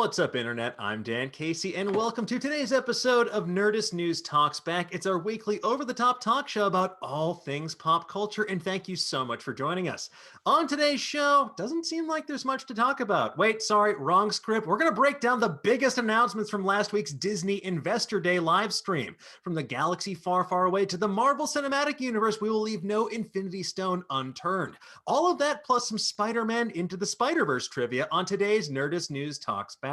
What's up, Internet? I'm Dan Casey, and welcome to today's episode of Nerdist News Talks Back. It's our weekly over-the-top talk show about all things pop culture, and thank you so much for joining us. On today's show, doesn't seem like there's much to talk about. Wait, sorry, wrong script. We're going to break down the biggest announcements from last week's Disney Investor Day live stream. From the galaxy far, far away to the Marvel Cinematic Universe, we will leave no Infinity Stone unturned. All of that plus some Spider-Man Into the Spider-Verse trivia on today's Nerdist News Talks Back.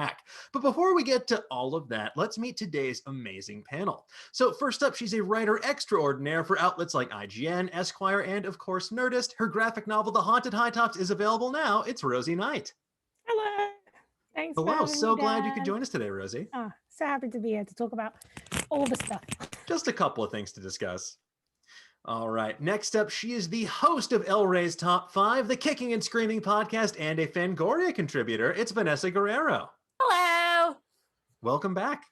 But before we get to all of that, let's meet today's amazing panel. So first up, she's a writer extraordinaire for outlets like IGN, Esquire, and of course Nerdist. Her graphic novel, The Haunted High Tops, is available now. It's Rosie Knight. Hello. Thanks for Hello, having so me, glad you Dan. could join us today, Rosie. Oh, so happy to be here to talk about all the stuff. Just a couple of things to discuss. All right, next up, she is the host of El Rey's Top 5, the Kicking and Screaming podcast, and a Fangoria contributor. It's Vanessa Guerrero. Hello. Welcome back.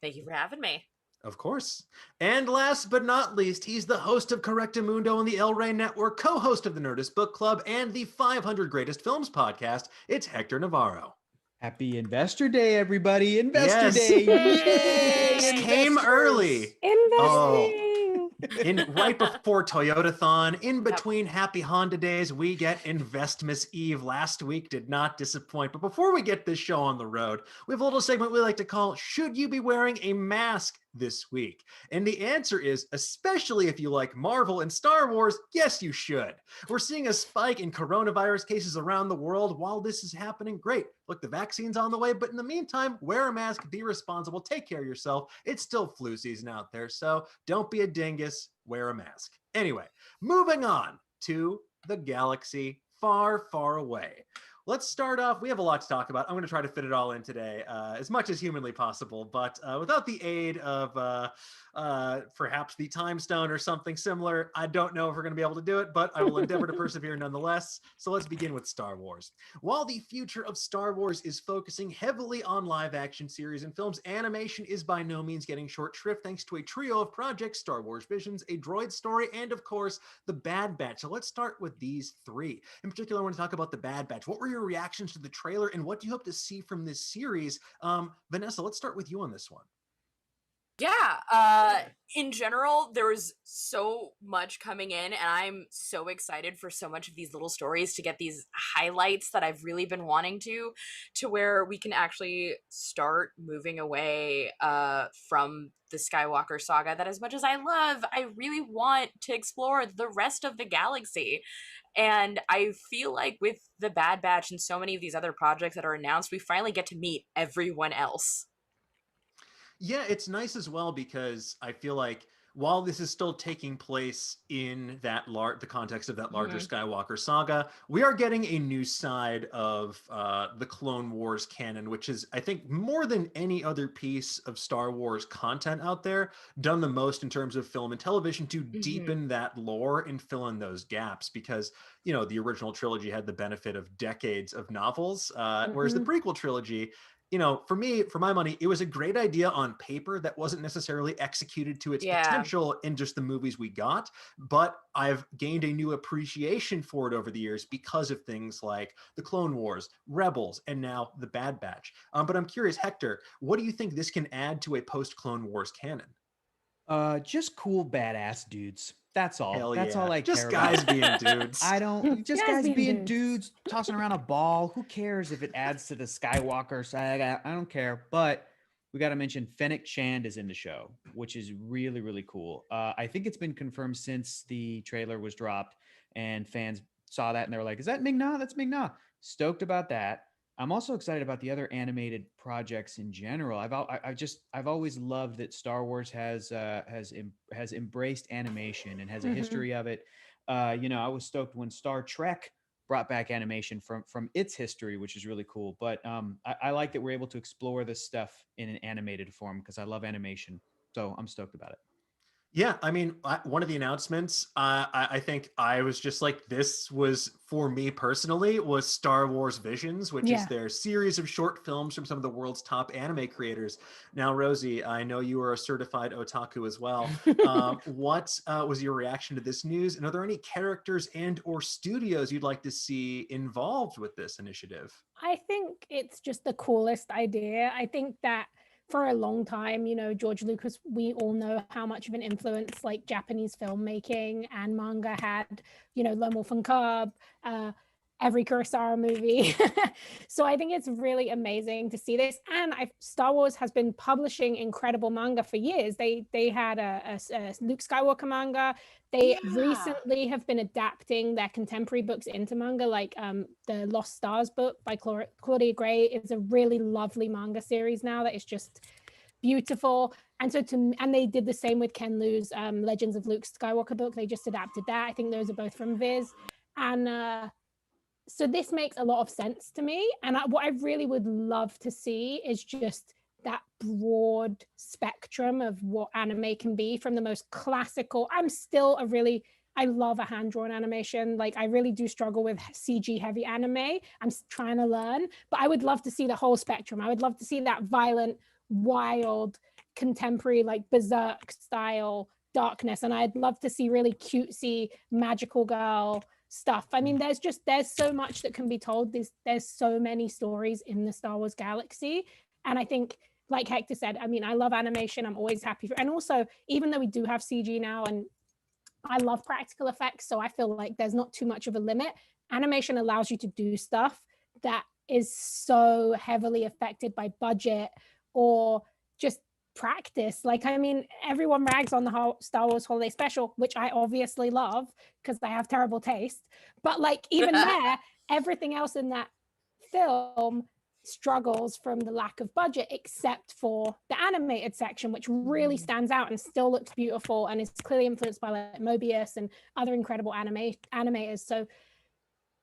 Thank you for having me. Of course. And last but not least, he's the host of Correctamundo on the El Rey Network, co-host of the Nerdist Book Club, and the 500 Greatest Films podcast. It's Hector Navarro. Happy Investor Day, everybody. Investor Yes. Day. Yay! Yay! Came early. Investing. Right before Toyotathon, in between Happy Honda Days, we get Investmas Eve. Last week did not disappoint. But before we get this show on the road, we have a little segment we like to call Should You Be Wearing a Mask This Week? And the answer is, especially if you like Marvel and Star Wars, yes, you should. We're seeing a spike in coronavirus cases around the world. While this is happening, great. Look, the vaccine's on the way, but in the meantime, wear a mask, be responsible, take care of yourself. It's still flu season out there, so don't be a dingus, wear a mask. Anyway, moving on to the galaxy far, far away. Let's start off. We have a lot to talk about. I'm going to try to fit it all in today as much as humanly possible, but without the aid of perhaps the Time Stone or something similar, I don't know if we're going to be able to do it, but I will endeavor to persevere nonetheless. So let's begin with Star Wars. While the future of Star Wars is focusing heavily on live action series and films, animation is by no means getting short shrift thanks to a trio of projects: Star Wars Visions, A Droid Story, and of course, The Bad Batch. So let's start with these three. In particular, I want to talk about The Bad Batch. What were your reactions to the trailer, and what do you hope to see from this series? Vanessa, let's start with you on this one. Yeah, in general, there was so much coming in, and I'm so excited for so much of these little stories to get these highlights that I've really been wanting to where we can actually start moving away from the Skywalker saga that, as much as I love, I really want to explore the rest of the galaxy. And I feel like with The Bad Batch and so many of these other projects that are announced, we finally get to meet everyone else. Yeah, it's nice as well because I feel like while this is still taking place in that the context of that larger Skywalker saga, we are getting a new side of the Clone Wars canon, which is, I think, more than any other piece of Star Wars content out there, done the most in terms of film and television to deepen that lore and fill in those gaps. Because, you know, the original trilogy had the benefit of decades of novels, whereas the prequel trilogy, you know, for me, for my money, it was a great idea on paper that wasn't necessarily executed to its potential in just the movies we got. But I've gained a new appreciation for it over the years because of things like the Clone Wars, Rebels, and now the Bad Batch. But I'm curious, Hector, what do you think this can add to a post-Clone Wars canon? Just cool, badass dudes. That's all. Hell That's yeah. all I Just care guys about. being dudes. I don't. Just Guys guys being being dudes tossing around a ball. Who cares if it adds to the Skywalker saga? I don't care. But we got to mention Fennec Shand is in the show, which is really, really cool. I think it's been confirmed since the trailer was dropped, and fans saw that and they were like, "Is that Ming-Na? That's Ming-Na." Stoked about that. I'm also excited about the other animated projects in general. I've always loved that Star Wars has embraced animation and has a history of it. You know, I was stoked when Star Trek brought back animation from its history, which is really cool. But I like that we're able to explore this stuff in an animated form because I love animation. So I'm stoked about it. Yeah, I mean, one of the announcements, I think I was just like, this was for me personally, was Star Wars Visions, which is Yeah. their series of short films from some of the world's top anime creators. Now, Rosie, I know you are a certified otaku as well. What was your reaction to this news? And are there any characters and or studios you'd like to see involved with this initiative? I think it's just the coolest idea. I think that for a long time, George Lucas, we all know how much of an influence like Japanese filmmaking and manga had, Lone Wolf and Cub, every Kurosawa movie. So I think it's really amazing to see this. And Star Wars has been publishing incredible manga for years. They had a Luke Skywalker manga. They recently have been adapting their contemporary books into manga, like the Lost Stars book by Claudia Gray is a really lovely manga series now that is just beautiful. And so and they did the same with Ken Liu's Legends of Luke Skywalker book. They just adapted that. I think those are both from Viz. And so this makes a lot of sense to me. And what I really would love to see is just that broad spectrum of what anime can be, from the most classical. I love a hand-drawn animation. Like, I really do struggle with CG heavy anime. I'm trying to learn, but I would love to see the whole spectrum. I would love to see that violent, wild, contemporary, like Berserk style darkness. And I'd love to see really cutesy magical girl stuff. I mean, there's so much that can be told. There's so many stories in the Star Wars galaxy. And I think, like Hector said, I mean, I love animation. I'm always happy and also, even though we do have CG now, and I love practical effects, so I feel like there's not too much of a limit. Animation allows you to do stuff that is so heavily affected by budget or just practice. Like, I mean, everyone rags on the whole Star Wars holiday special, which I obviously love because I have terrible taste, but like, even there, everything else in that film struggles from the lack of budget, except for the animated section, which really stands out and still looks beautiful and is clearly influenced by like Mobius and other incredible animators. So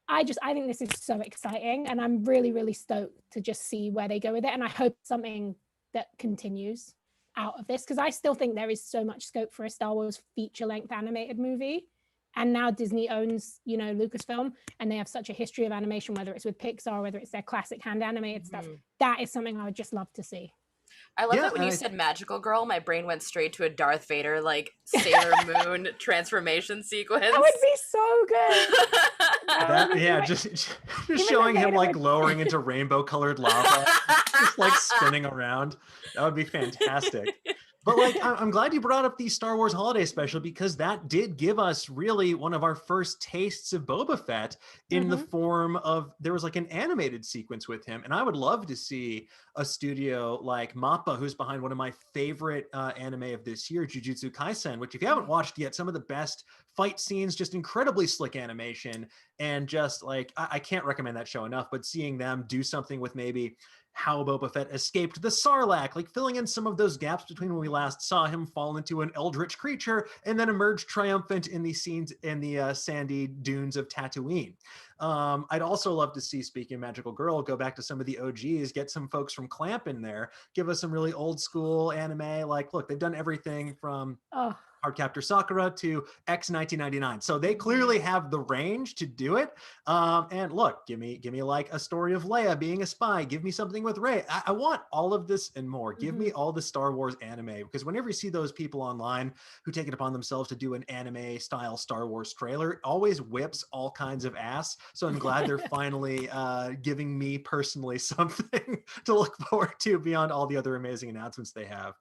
I think this is so exciting, and I'm really, really stoked to just see where they go with it. And I hope something that continues out of this, because I still think there is so much scope for a Star Wars feature-length animated movie. And now Disney owns, Lucasfilm, and they have such a history of animation, whether it's with Pixar, whether it's their classic hand animated stuff. That is something I would just love to see. I love that when you said magical girl, my brain went straight to a Darth Vader, like Sailor Moon transformation sequence. That would be so good. Just showing him like lowering into rainbow colored lava, just like spinning around. That would be fantastic. But like, I'm glad you brought up the Star Wars Holiday Special, because that did give us really one of our first tastes of Boba Fett in the form of, there was like an animated sequence with him. And I would love to see a studio like MAPPA, who's behind one of my favorite anime of this year, Jujutsu Kaisen, which if you haven't watched yet, some of the best fight scenes, just incredibly slick animation. And just like, I can't recommend that show enough, but seeing them do something with maybe how Boba Fett escaped the Sarlacc, like filling in some of those gaps between when we last saw him fall into an eldritch creature and then emerge triumphant in the scenes in the sandy dunes of Tatooine. I'd also love to see, speaking of Magical Girl, go back to some of the OGs, get some folks from Clamp in there, give us some really old school anime. Like, look, they've done everything from Cardcaptor Sakura to X 1999. So they clearly have the range to do it. And look, give me like a story of Leia being a spy. Give me something with Rey. I want all of this and more. Give me all the Star Wars anime, because whenever you see those people online who take it upon themselves to do an anime style Star Wars trailer, it always whips all kinds of ass. So I'm glad they're finally giving me personally something to look forward to beyond all the other amazing announcements they have.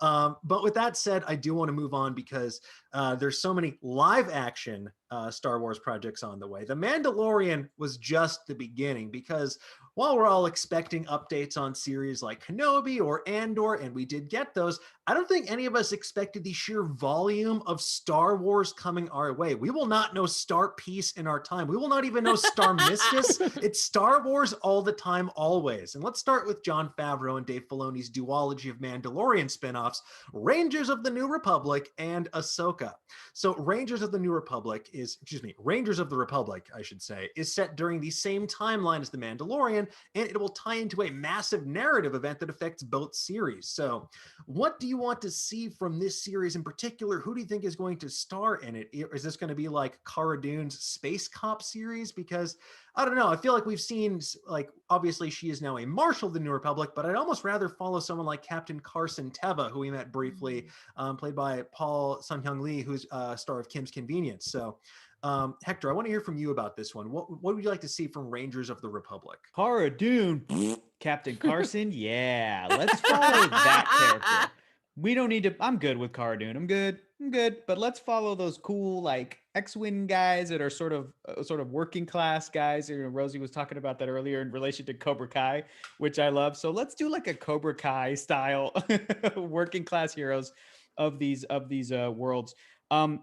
But with that said, I do want to move on, because there's so many live action Star Wars projects on the way. The Mandalorian was just the beginning, because while we're all expecting updates on series like Kenobi or Andor, and we did get those, I don't think any of us expected the sheer volume of Star Wars coming our way. We will not know Star Peace in our time. We will not even know Star Mistis. It's Star Wars all the time, always. And let's start with Jon Favreau and Dave Filoni's duology of Mandalorian spinoffs, Rangers of the New Republic and Ahsoka. So Rangers of the New Republic Rangers of the Republic, I should say, is set during the same timeline as The Mandalorian, and it will tie into a massive narrative event that affects both series. So what do you want to see from this series in particular? Who do you think is going to star in it? Is this going to be like Cara Dune's Space Cop series? Because I don't know. I feel like we've seen, like, obviously she is now a Marshal of the New Republic, but I'd almost rather follow someone like Captain Carson Teva, who we met briefly, played by Paul Sun-Hyung Lee, who's star of Kim's Convenience. So, Hector, I want to hear from you about this one. What would you like to see from Rangers of the Republic? Cara Dune, Captain Carson. Yeah, let's follow that character. We don't need to. I'm good with Cara Dune. I'm good. But let's follow those cool, like, X-Wing guys that are sort of working class guys. Rosie was talking about that earlier in relation to Cobra Kai, which I love. So let's do like a Cobra Kai style working class heroes of these worlds. I'm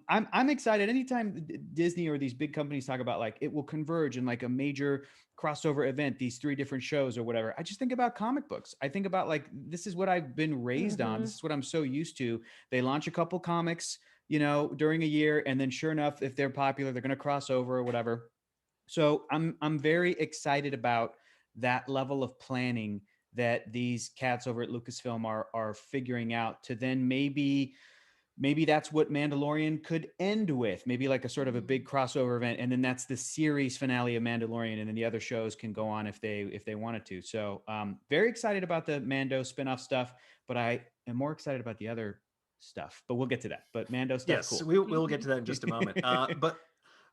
excited. Anytime Disney or these big companies talk about, like, it will converge in like a major crossover event, these 3 different shows or whatever, I just think about comic books. I think about, like, this is what I've been raised on. This is what I'm so used to. They launch a couple comics, during a year, and then sure enough, if they're popular, they're going to cross over or whatever. So I'm very excited about that level of planning that these cats over at Lucasfilm are figuring out, to then maybe that's what Mandalorian could end with, maybe like a sort of a big crossover event. And then that's the series finale of Mandalorian. And then the other shows can go on if they wanted to. So very excited about the Mando spinoff stuff, but I am more excited about the other stuff, but we'll get to that. But Mando stuff, Yes, cool. we'll get to that in just a moment. But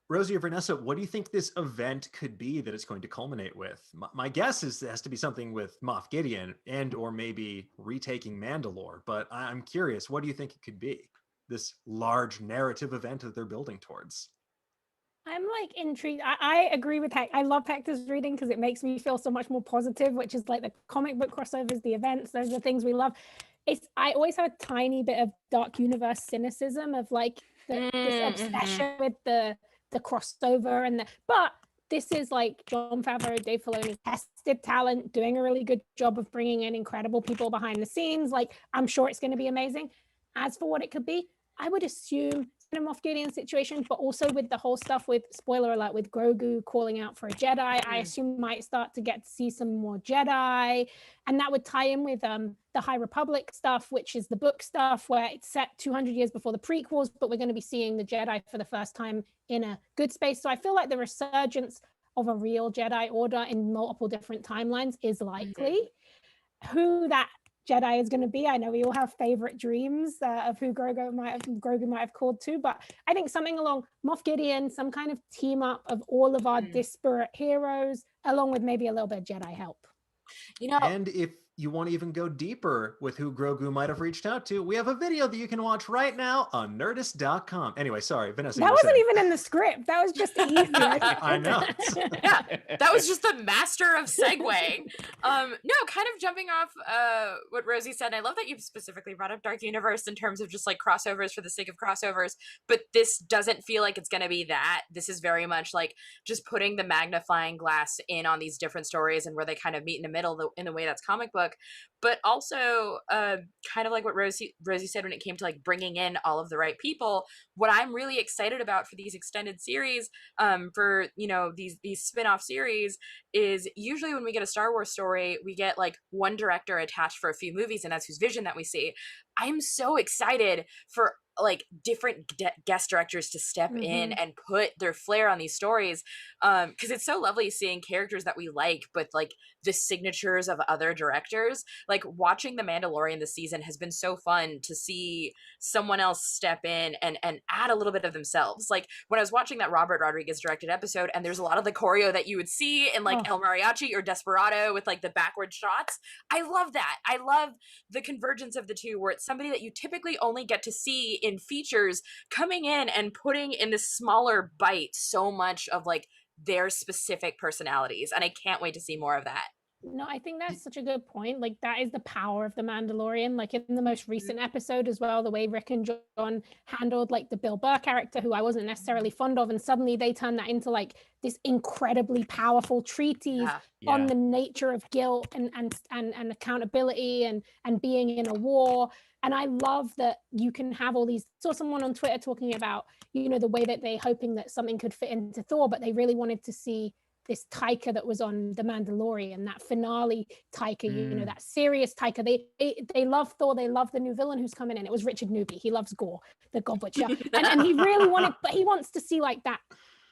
Rosie or Vanessa, what do you think this event could be that it's going to culminate with? My guess is it has to be something with Moff Gideon and or maybe retaking Mandalore, but I'm curious, what do you think it could be? This large narrative event that they're building towards. I'm like intrigued. I agree with Hector. I love Hector's reading because it makes me feel so much more positive, which is like the comic book crossovers, the events, those are the things we love. I always have a tiny bit of Dark Universe cynicism of like this obsession with the crossover but this is like Jon Favreau, Dave Filoni, tested talent, doing a really good job of bringing in incredible people behind the scenes. Like, I'm sure it's going to be amazing. As for what it could be, I would assume a Moff Gideon situation, but also with the whole stuff with, spoiler alert, with Grogu calling out for a Jedi, I assume we might start to get to see some more Jedi, and that would tie in with the High Republic stuff, which is the book stuff where it's set 200 years before the prequels, but we're going to be seeing the Jedi for the first time in a good space. So I feel like the resurgence of a real Jedi Order in multiple different timelines is likely. Who that Jedi is going to be, I know we all have favorite dreams of who Grogu might have called to, but I think something along Moff Gideon, some kind of team up of all of our disparate heroes, along with maybe a little bit of Jedi help. And if you want to even go deeper with who Grogu might have reached out to, we have a video that you can watch right now on Nerdist.com. Anyway, sorry, Vanessa. That wasn't even in the script. That was just easy. I know. Yeah, that was just the master of segueing. No, kind of jumping off what Rosie said. I love that you specifically brought up Dark Universe in terms of just like crossovers for the sake of crossovers, but this doesn't feel like it's going to be that. This is very much like just putting the magnifying glass in on these different stories and where they kind of meet in the middle in the way that's comic book. But also kind of like what Rosie said when it came to like bringing in all of the right people, what I'm really excited about for these extended series, for these spin-off series, is usually when we get a Star Wars story, we get like one director attached for a few movies, and that's whose vision that we see. I'm so excited for like different guest directors to step in and put their flair on these stories, because it's so lovely seeing characters that we like, but like the signatures of other directors. Like watching The Mandalorian this season has been so fun to see someone else step in and add a little bit of themselves. Like when I was watching that Robert Rodriguez directed episode, and there's a lot of the choreo that you would see in like El Mariachi or Desperado with like the backward shots. I love that. I love the convergence of the two, where it's somebody that you typically only get to see in features coming in and putting in this smaller bite so much of like their specific personalities, and I can't wait to see more of that. No, I think that's such a good point. Like that is the power of The Mandalorian. Like in the most recent episode as well, the way Rick and John handled like the Bill Burr character, who I wasn't necessarily fond of, and suddenly they turned that into like this incredibly powerful treatise on the nature of guilt and accountability and being in a war. And I love that you can have all these. Saw someone on Twitter talking about, the way that they're hoping that something could fit into Thor, but they really wanted to see this Taika that was on The Mandalorian, that finale Taika, that serious Taika. They love Thor. They love the new villain who's coming in. It was Richard Newby. He loves gore, the God Butcher, and he really but he wants to see like that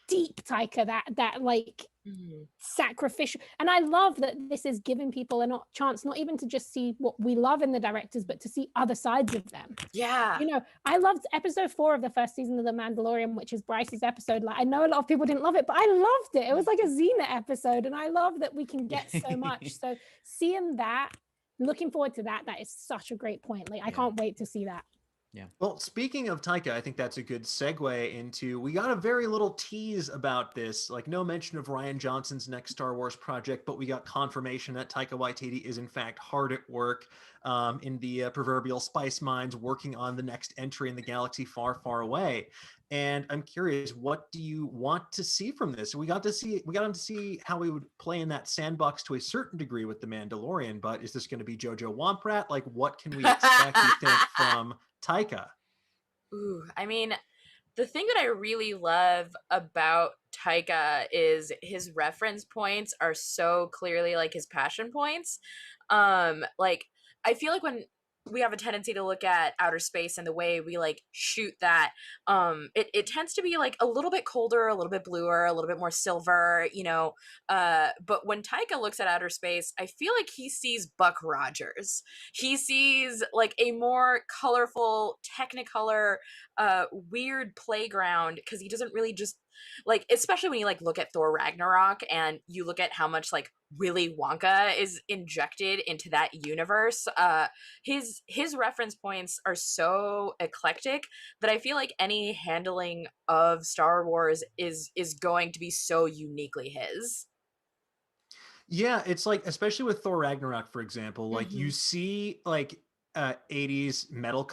deep Taika, that like sacrificial. And I love that this is giving people a chance not even to just see what we love in the directors, but to see other sides of them. Yeah. I loved episode 4 of the first season of The Mandalorian, which is Bryce's episode. Like, I know a lot of people didn't love it, but I loved it. It was like a Xena episode, and I love that we can get so much. So seeing that, looking forward to that is such a great point. Like, I can't wait to see that. Yeah. Well, speaking of Taika, I think that's a good segue into, we got a very little tease about this, like no mention of Rian Johnson's next Star Wars project, but we got confirmation that Taika Waititi is in fact hard at work in the proverbial spice mines, working on the next entry in the galaxy far, far away. And I'm curious, what do you want to see from this? We got him to see how he would play in that sandbox to a certain degree with The Mandalorian, but is this going to be Jojo Womp-Rat? Like, what can we expect, you think, from Taika? Ooh, I mean, the thing that I really love about Taika is his reference points are so clearly like his passion points. Like, I feel like when we have a tendency to look at outer space and the way we like shoot that, it tends to be like a little bit colder, a little bit bluer, a little bit more silver, but when Taika looks at outer space, I feel like he sees Buck Rogers. He sees like a more colorful, technicolor, weird playground, because he doesn't really just like, especially when you like look at Thor Ragnarok and you look at how much like Willy Wonka is injected into that universe. His reference points are so eclectic that I feel like any handling of Star Wars is going to be so uniquely his. Yeah, it's like, especially with Thor Ragnarok, for example, like you see like 80s metal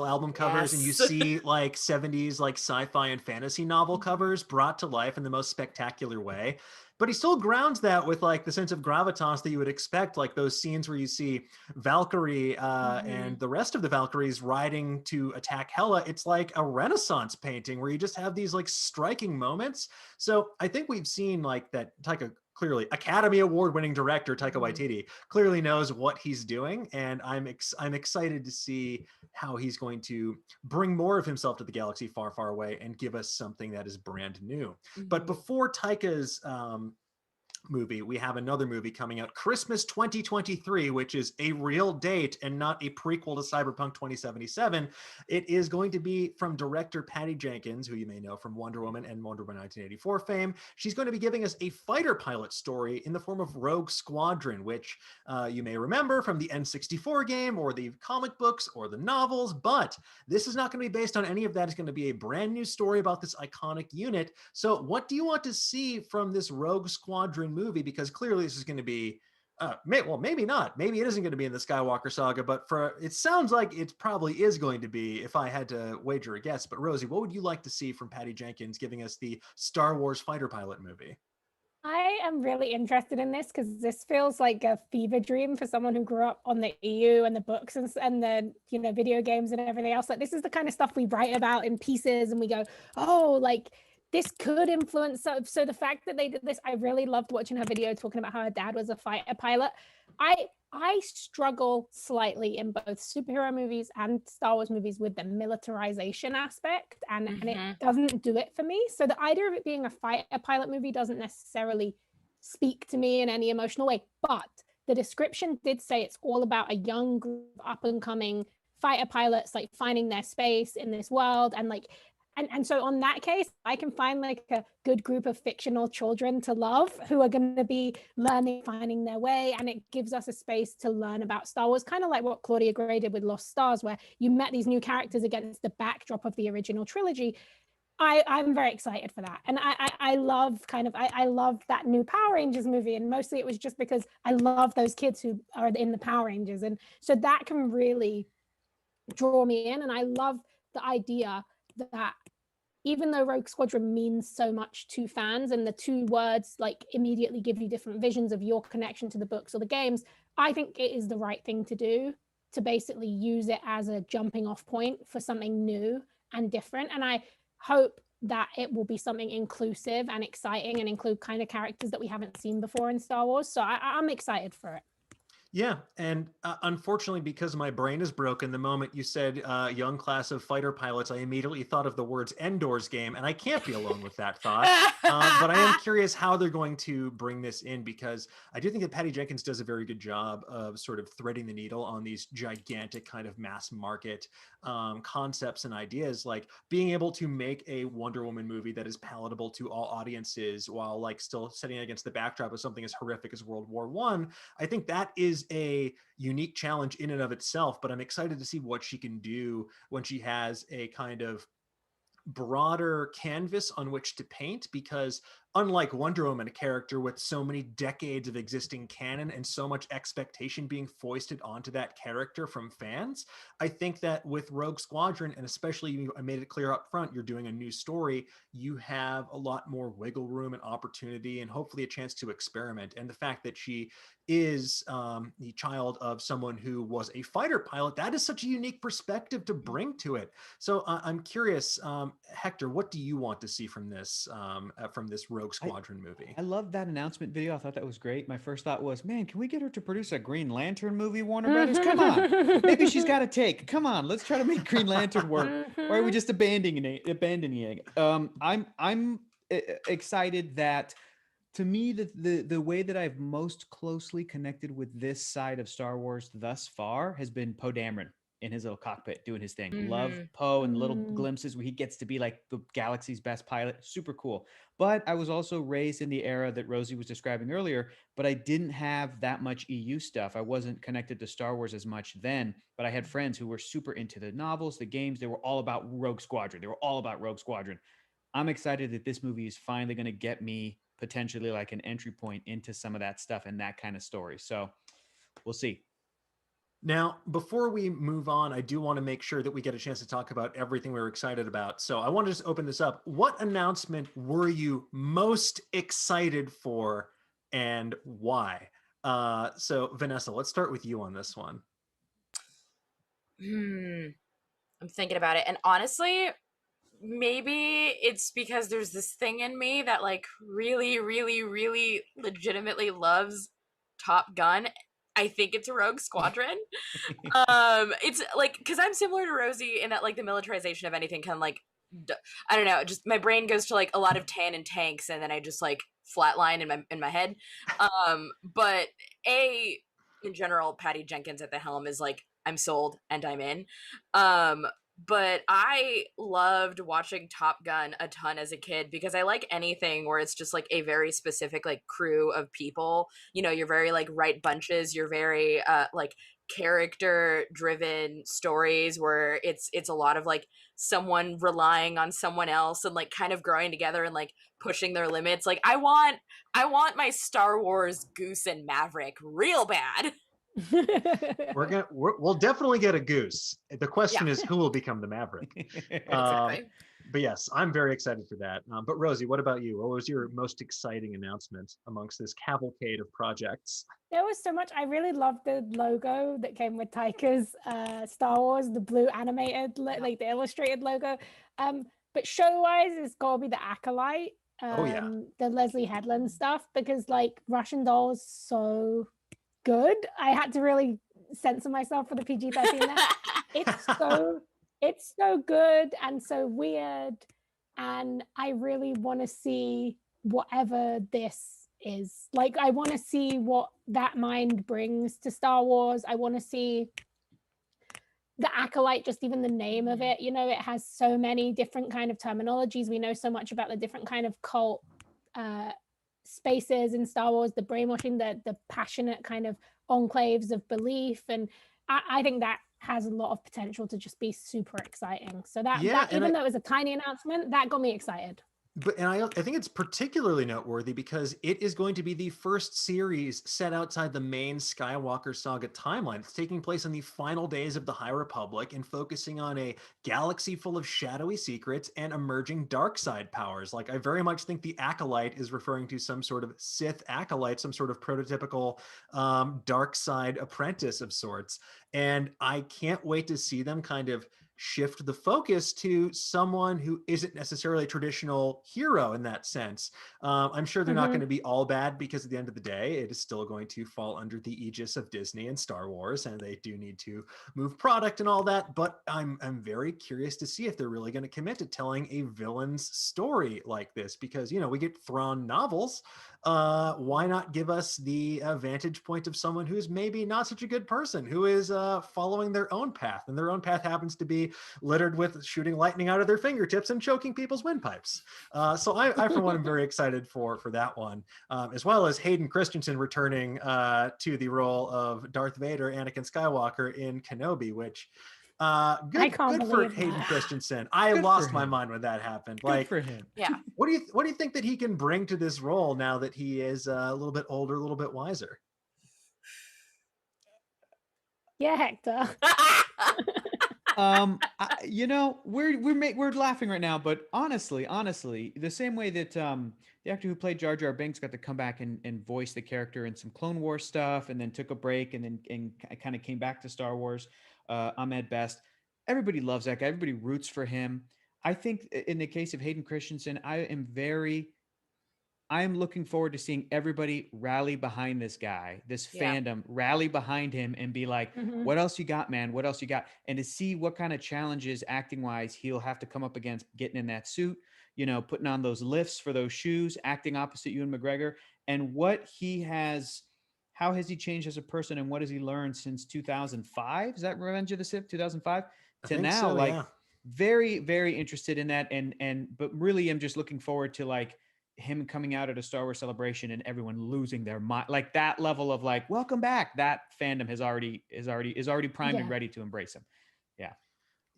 album covers, and you see like 70s like sci-fi and fantasy novel covers brought to life in the most spectacular way. But he still grounds that with like the sense of gravitas that you would expect, like those scenes where you see Valkyrie and the rest of the Valkyries riding to attack Hela. It's like a Renaissance painting where you just have these like striking moments. So I think we've seen like that Taika, clearly Academy Award winning director Taika Waititi, clearly knows what he's doing, and I'm excited to see how he's going to bring more of himself to the galaxy far, far away and give us something that is brand new. But before Taika's movie, we have another movie coming out, Christmas 2023, which is a real date and not a prequel to Cyberpunk 2077. It is going to be from director Patty Jenkins, who you may know from Wonder Woman and Wonder Woman 1984 fame. She's going to be giving us a fighter pilot story in the form of Rogue Squadron, which you may remember from the N64 game or the comic books or the novels, but this is not going to be based on any of that. It's going to be a brand new story about this iconic unit. So what do you want to see from this Rogue Squadron movie? Because clearly this is going to be maybe not, maybe it isn't going to be in the Skywalker saga, but it sounds like it probably is going to be, if I had to wager a guess. But Rosie, what would you like to see from Patty Jenkins giving us the Star Wars fighter pilot movie? I am really interested in this because this feels like a fever dream for someone who grew up on the EU and the books and the video games and everything else. Like, this is the kind of stuff we write about in pieces and we go, oh, like this could influence. So the fact that they did this, I really loved watching her video talking about how her dad was a fighter pilot. I struggle slightly in both superhero movies and Star Wars movies with the militarization aspect, and it doesn't do it for me. So the idea of it being a fighter pilot movie doesn't necessarily speak to me in any emotional way. But the description did say it's all about a young group of up-and-coming fighter pilots, like finding their space in this world, and like and so on that case, I can find like a good group of fictional children to love who are going to be learning, finding their way. And it gives us a space to learn about Star Wars, kind of like what Claudia Gray did with Lost Stars, where you met these new characters against the backdrop of the original trilogy. I'm very excited for that. And I love I love that new Power Rangers movie. And mostly it was just because I love those kids who are in the Power Rangers. And so that can really draw me in. And I love the idea that even though Rogue Squadron means so much to fans and the two words like immediately give you different visions of your connection to the books or the games, I think it is the right thing to do to basically use it as a jumping off point for something new and different. And I hope that it will be something inclusive and exciting and include kind of characters that we haven't seen before in Star Wars. So I'm excited for it. Yeah, and unfortunately, because my brain is broken, the moment you said young class of fighter pilots, I immediately thought of the words Endor's Game, and I can't be alone with that thought. But I am curious how they're going to bring this in, because I do think that Patty Jenkins does a very good job of sort of threading the needle on these gigantic kind of mass market concepts and ideas, like being able to make a Wonder Woman movie that is palatable to all audiences while like still setting against the backdrop of something as horrific as World War I. I think that is a unique challenge in and of itself, but I'm excited to see what she can do when she has a kind of broader canvas on which to paint, because unlike Wonder Woman, a character with so many decades of existing canon and so much expectation being foisted onto that character from fans, I think that with Rogue Squadron, and especially I made it clear up front, you're doing a new story, you have a lot more wiggle room and opportunity and hopefully a chance to experiment. And the fact that she is the child of someone who was a fighter pilot, that is such a unique perspective to bring to it. So I'm curious, Hector, what do you want to see from this Rogue Squadron movie? I love that announcement video. I thought that was great. My first thought was, man, can we get her to produce a Green Lantern movie, Warner Brothers? Come on. Maybe she's got a take. Come on, let's try to make Green Lantern work. Or are we just abandoning it? I'm excited that, to me, the way that I've most closely connected with this side of Star Wars thus far has been Poe Dameron in his little cockpit doing his thing. Love Poe and little glimpses where he gets to be like the galaxy's best pilot. Super cool. But I was also raised in the era that Rosie was describing earlier, but I didn't have that much EU stuff. I wasn't connected to Star Wars as much then, but I had friends who were super into the novels, the games. They were all about Rogue Squadron. I'm excited that this movie is finally going to get me potentially like an entry point into some of that stuff and that kind of story. So we'll see. Now, before we move on, I do want to make sure that we get a chance to talk about everything we're excited about. So I want to just open this up. What announcement were you most excited for and why? So Vanessa, let's start with you on this one. I'm thinking about it. And honestly, maybe it's because there's this thing in me that like really, really, really legitimately loves Top Gun. I think it's a Rogue Squadron. It's like, because I'm similar to Rosie in that like the militarization of anything can like, I don't know, just my brain goes to like a lot of tan and tanks, and then I just like flatline in my head. But in general, Patty Jenkins at the helm is like, I'm sold and I'm in. But I loved watching Top Gun a ton as a kid because I like anything where it's just like a very specific like crew of people. You know, you're very like right bunches. You're very like character driven stories where it's a lot of like someone relying on someone else and like kind of growing together and like pushing their limits. Like I want my Star Wars Goose and Maverick real bad. We'll definitely get a Goose. The question is who will become the Maverick. Exactly. But yes, I'm very excited for that. But Rosie, what about you? What was your most exciting announcement amongst this cavalcade of projects? There was so much. I really loved the logo that came with Taika's Star Wars, the blue animated, like the illustrated logo. But show-wise, it's got to be the Acolyte, the Leslie Headland stuff, because like Russian Doll is so good. I had to really censor myself for the PG-13 there. It's so good and so weird, and I really want to see whatever this is. Like, I want to see what that mind brings to Star Wars. I want to see the Acolyte, just even the name of it. You know, it has so many different kind of terminologies. We know so much about the different kind of cult spaces in Star Wars, the brainwashing, the passionate kind of enclaves of belief, and I think that has a lot of potential to just be super exciting. So that even though it was a tiny announcement, that got me excited. I think it's particularly noteworthy because it is going to be the first series set outside the main Skywalker saga timeline. It's taking place in the final days of the High Republic and focusing on a galaxy full of shadowy secrets and emerging dark side powers. Like, I very much think the acolyte is referring to some sort of Sith acolyte, some sort of prototypical dark side apprentice of sorts. And I can't wait to see them kind of shift the focus to someone who isn't necessarily a traditional hero in that sense. I'm sure they're not going to be all bad, because at the end of the day, it is still going to fall under the aegis of Disney and Star Wars, and they do need to move product and all that. But I'm very curious to see if they're really going to commit to telling a villain's story like this, because, you know, we get Thrawn novels. Why not give us the vantage point of someone who's maybe not such a good person, who is following their own path, and their own path happens to be littered with shooting lightning out of their fingertips and choking people's windpipes. So I, for one, am very excited for that one, as well as Hayden Christensen returning to the role of Darth Vader, Anakin Skywalker in Kenobi, which good for Hayden Christensen. I lost my mind when that happened. Good for him. Yeah. What do you think that he can bring to this role now that he is a little bit older, a little bit wiser? Yeah, Hector. We're laughing right now, but honestly, the same way that the actor who played Jar Jar Binks got to come back and voice the character in some Clone Wars stuff, and then took a break, and kind of came back to Star Wars. Ahmed Best, everybody loves that guy. Everybody roots for him. I think in the case of Hayden Christensen, I am looking forward to seeing everybody rally behind this guy, this fandom, rally behind him and be like, what else you got, man? What else you got? And to see what kind of challenges acting wise he'll have to come up against, getting in that suit, you know, putting on those lifts for those shoes, acting opposite Ewan McGregor, and how has he changed as a person, and what has he learned since 2005? Is that Revenge of the Sith, 2005 to now? So, yeah. Very, very interested in that. But really I'm just looking forward to like him coming out at a Star Wars celebration and everyone losing their mind, like that level of like, welcome back. That fandom is already primed and ready to embrace him.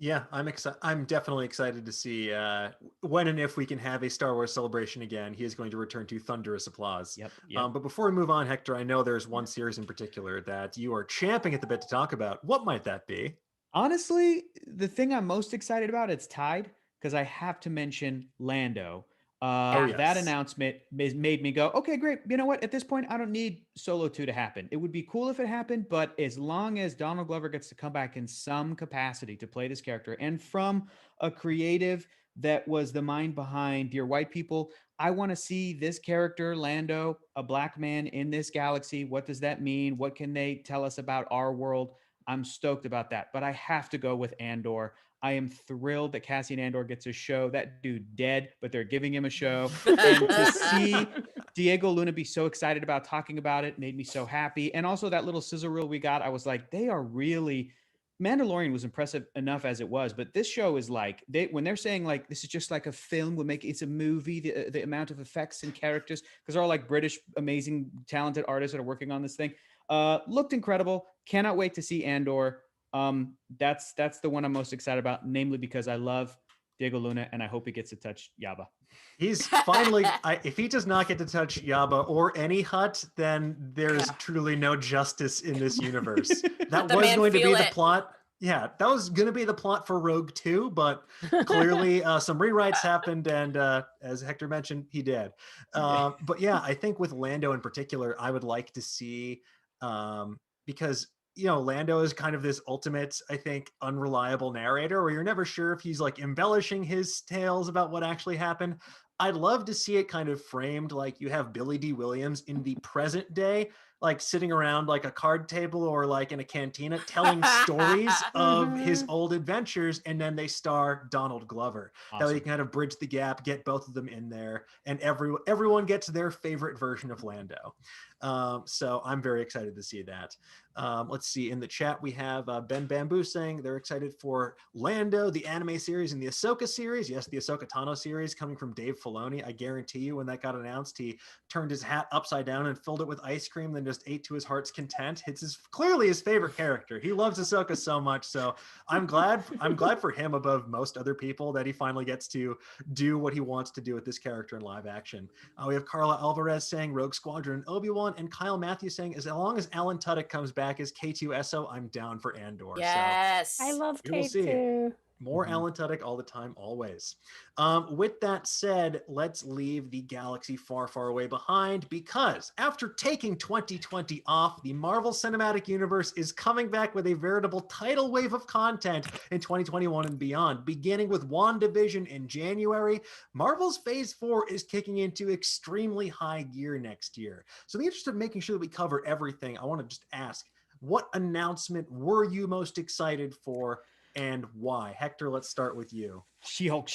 Yeah, I'm definitely excited to see when and if we can have a Star Wars celebration again. He is going to return to thunderous applause. Yep. But before we move on, Hector, I know there's one series in particular that you are champing at the bit to talk about. What might that be? Honestly, the thing I'm most excited about, it's tied, because I have to mention Lando. That announcement made me go, okay, great. You know what? At this point, I don't need Solo 2 to happen. It would be cool if it happened, but as long as Donald Glover gets to come back in some capacity to play this character, and from a creative that was the mind behind Dear White People, I want to see this character, Lando, a black man in this galaxy. What does that mean? What can they tell us about our world? I'm stoked about that, but I have to go with Andor. I am thrilled that Cassian Andor gets a show. That dude dead, but they're giving him a show. And to see Diego Luna be so excited about talking about it made me so happy. And also that little sizzle reel we got, I was like, they are really... Mandalorian was impressive enough as it was, but this show is like, when they're saying like, this is just like a film, it's a movie, the amount of effects and characters, because they're all like British, amazing, talented artists that are working on this thing. Looked incredible. Cannot wait to see Andor. That's the one I'm most excited about, namely because I love Diego Luna and I hope he gets to touch Yaba. He's finally, if he does not get to touch Yaba or any Hutt, then there's truly no justice in this universe. That was going to be the plot. Yeah, that was going to be the plot for Rogue 2, but clearly some rewrites happened, and as Hector mentioned, he did. But yeah, I think with Lando in particular, I would like to see, because, you know, Lando is kind of this ultimate, I think, unreliable narrator where you're never sure if he's like embellishing his tales about what actually happened. I'd love to see it kind of framed like you have Billy D. Williams in the present day, like sitting around like a card table or like in a cantina telling stories of his old adventures, and then they star Donald Glover. Awesome. That way you can kind of bridge the gap, get both of them in there, and everyone gets their favorite version of Lando. So I'm very excited to see that. Let's see, in the chat we have Ben Bamboo saying they're excited for Lando, the anime series, and the Ahsoka series. Yes, the Ahsoka Tano series coming from Dave Filoni. I guarantee you when that got announced, he turned his hat upside down and filled it with ice cream, then just ate to his heart's content. It's clearly his favorite character. He loves Ahsoka so much. So I'm glad for him above most other people that he finally gets to do what he wants to do with this character in live action. We have Carla Alvarez saying Rogue Squadron and Obi-Wan, and Kyle Matthews saying, as long as Alan Tudyk comes back as K2SO, I'm down for Andor. Yes. I love We will see. K2. More Alan Tudyk all the time, always. With that said, let's leave the galaxy far, far away behind, because after taking 2020 off, the Marvel Cinematic Universe is coming back with a veritable tidal wave of content in 2021 and beyond. Beginning with WandaVision in January, Marvel's Phase 4 is kicking into extremely high gear next year. So in the interest of making sure that we cover everything, I want to just ask, what announcement were you most excited for, and why? Hector, let's start with you. She-Hulk,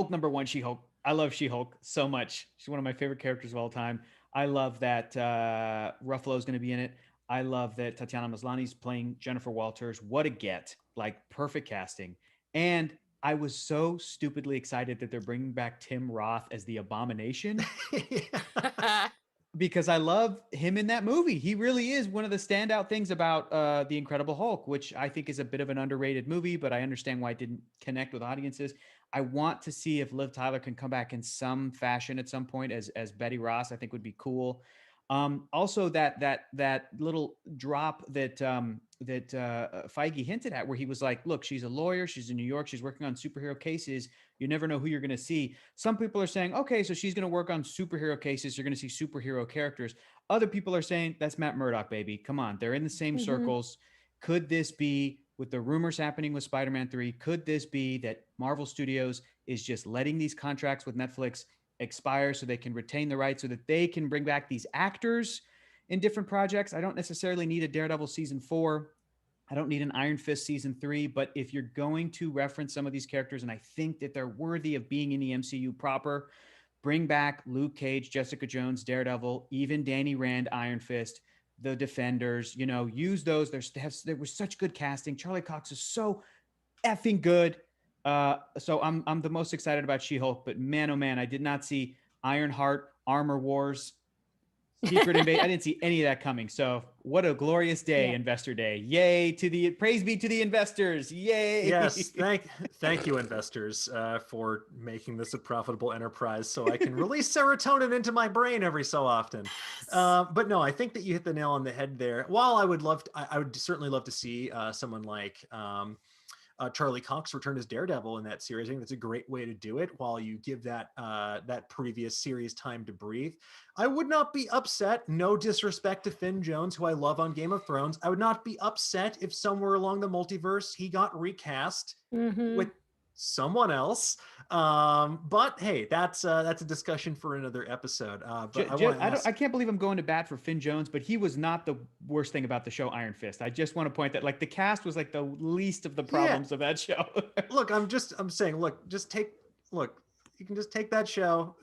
number one, She-Hulk. I love She-Hulk so much. She's one of my favorite characters of all time. I love that Ruffalo's going to be in it. I love that Tatiana Maslany's playing Jennifer Walters. What a get. Like, perfect casting. And I was so stupidly excited that they're bringing back Tim Roth as the Abomination. Because I love him in that movie. He really is one of the standout things about The Incredible Hulk, which I think is a bit of an underrated movie, but I understand why it didn't connect with audiences. I want to see if Liv Tyler can come back in some fashion at some point as Betty Ross. I think would be cool. Also, that little drop that Feige hinted at, where he was like, "Look, she's a lawyer. She's in New York. She's working on superhero cases. You never know who you're going to see." Some people are saying, "Okay, so she's going to work on superhero cases. You're going to see superhero characters." Other people are saying, "That's Matt Murdock, baby. Come on, they're in the same circles." Could this be, with the rumors happening with Spider-Man 3? Could this be that Marvel Studios is just letting these contracts with Netflix expire so they can retain the rights, so that they can bring back these actors in different projects? I don't necessarily need a Daredevil season 4. I don't need an Iron Fist season 3, but if you're going to reference some of these characters, and I think that they're worthy of being in the MCU proper, bring back Luke Cage, Jessica Jones, Daredevil, even Danny Rand, Iron Fist, the Defenders, use those. There was such good casting. Charlie Cox is so effing good. So I'm the most excited about She-Hulk, but man, oh man, I did not see Ironheart, Armor Wars, Secret Invasion. I didn't see any of that coming. So what a glorious day, Investor Day. Yay praise be to the investors. Yay. Yes. Thank you, investors, for making this a profitable enterprise so I can release serotonin into my brain every so often. But no, I think that you hit the nail on the head there. While I would certainly love to see someone like Charlie Cox return as Daredevil in that series. I think that's a great way to do it while you give that previous series time to breathe. I would not be upset, no disrespect to Finn Jones, who I love on Game of Thrones. I would not be upset if somewhere along the multiverse he got recast with someone else. But hey, that's a discussion for another episode. But I can't believe I'm going to bat for Finn Jones, but he was not the worst thing about the show Iron Fist. I just want to point that, like, the cast was like the least of the problems of that show. Look, I'm saying, you can just take that show,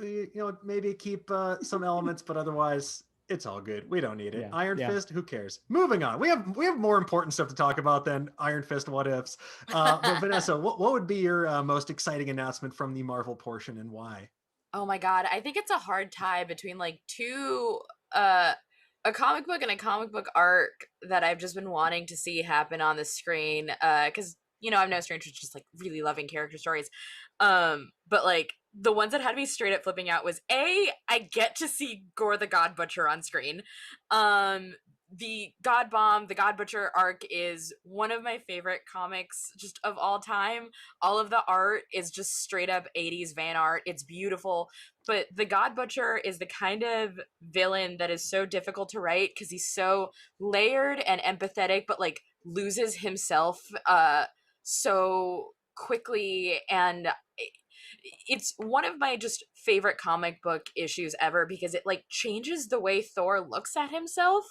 maybe keep some elements, but otherwise it's all good. We don't need it. Iron Fist, who cares? Moving on. We have more important stuff to talk about than Iron Fist what ifs. But Vanessa, what would be your most exciting announcement from the Marvel portion, and why? Oh my God. I think it's a hard tie between like two, a comic book and a comic book arc that I've just been wanting to see happen on the screen. Cause I'm no stranger to just like really loving character stories. But like the ones that had me straight up flipping out was I get to see Gore the God Butcher on screen. The God Bomb, the God Butcher arc is one of my favorite comics just of all time. All of the art is just straight up 80s van art. It's beautiful. But the God Butcher is the kind of villain that is so difficult to write because he's so layered and empathetic, but like loses himself so quickly. And it's one of my just favorite comic book issues ever because it like changes the way Thor looks at himself,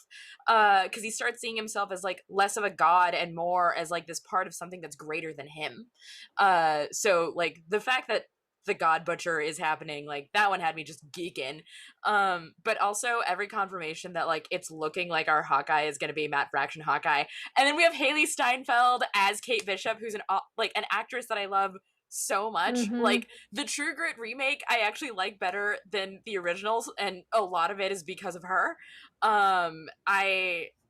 because he starts seeing himself as like less of a god and more as like this part of something that's greater than him. So like the fact that the God Butcher is happening, like that one had me just geeking. But also every confirmation that like it's looking like our Hawkeye is going to be Matt Fraction Hawkeye. And then we have Haley Steinfeld as Kate Bishop, who's an actress that I love so much. Mhm. Like the True Grit remake, I actually like better than the originals, and a lot of it is because of her.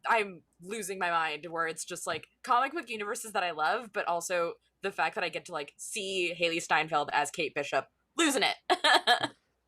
I'm losing my mind where it's just like comic book universes that I love, but also the fact that I get to like see Haley Steinfeld as Kate Bishop, losing it.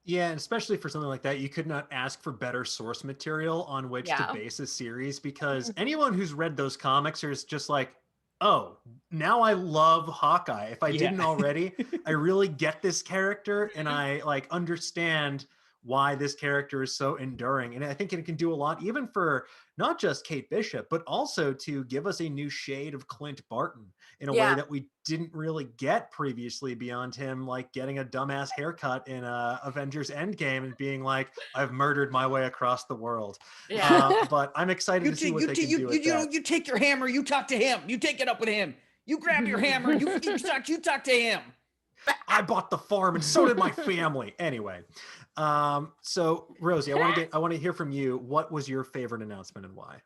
Yeah, and especially for something like that, you could not ask for better source material on which to Yeah. base a series, because anyone who's read those comics is just like, oh, now I love Hawkeye. If I Yeah. didn't already, I really get this character and I like understand why this character is so enduring. And I think it can do a lot, even for not just Kate Bishop, but also to give us a new shade of Clint Barton in a way Yeah. that we didn't really get previously, beyond him like getting a dumbass haircut in Avengers Endgame and being like, I've murdered my way across the world. Yeah. But I'm excited to see what they can do with that. You take your hammer, you talk to him, you take it up with him. You grab your hammer, you talk to him. I bought the farm and so did my family. Anyway, so Rosie, I want to hear from you. What was your favorite announcement and why?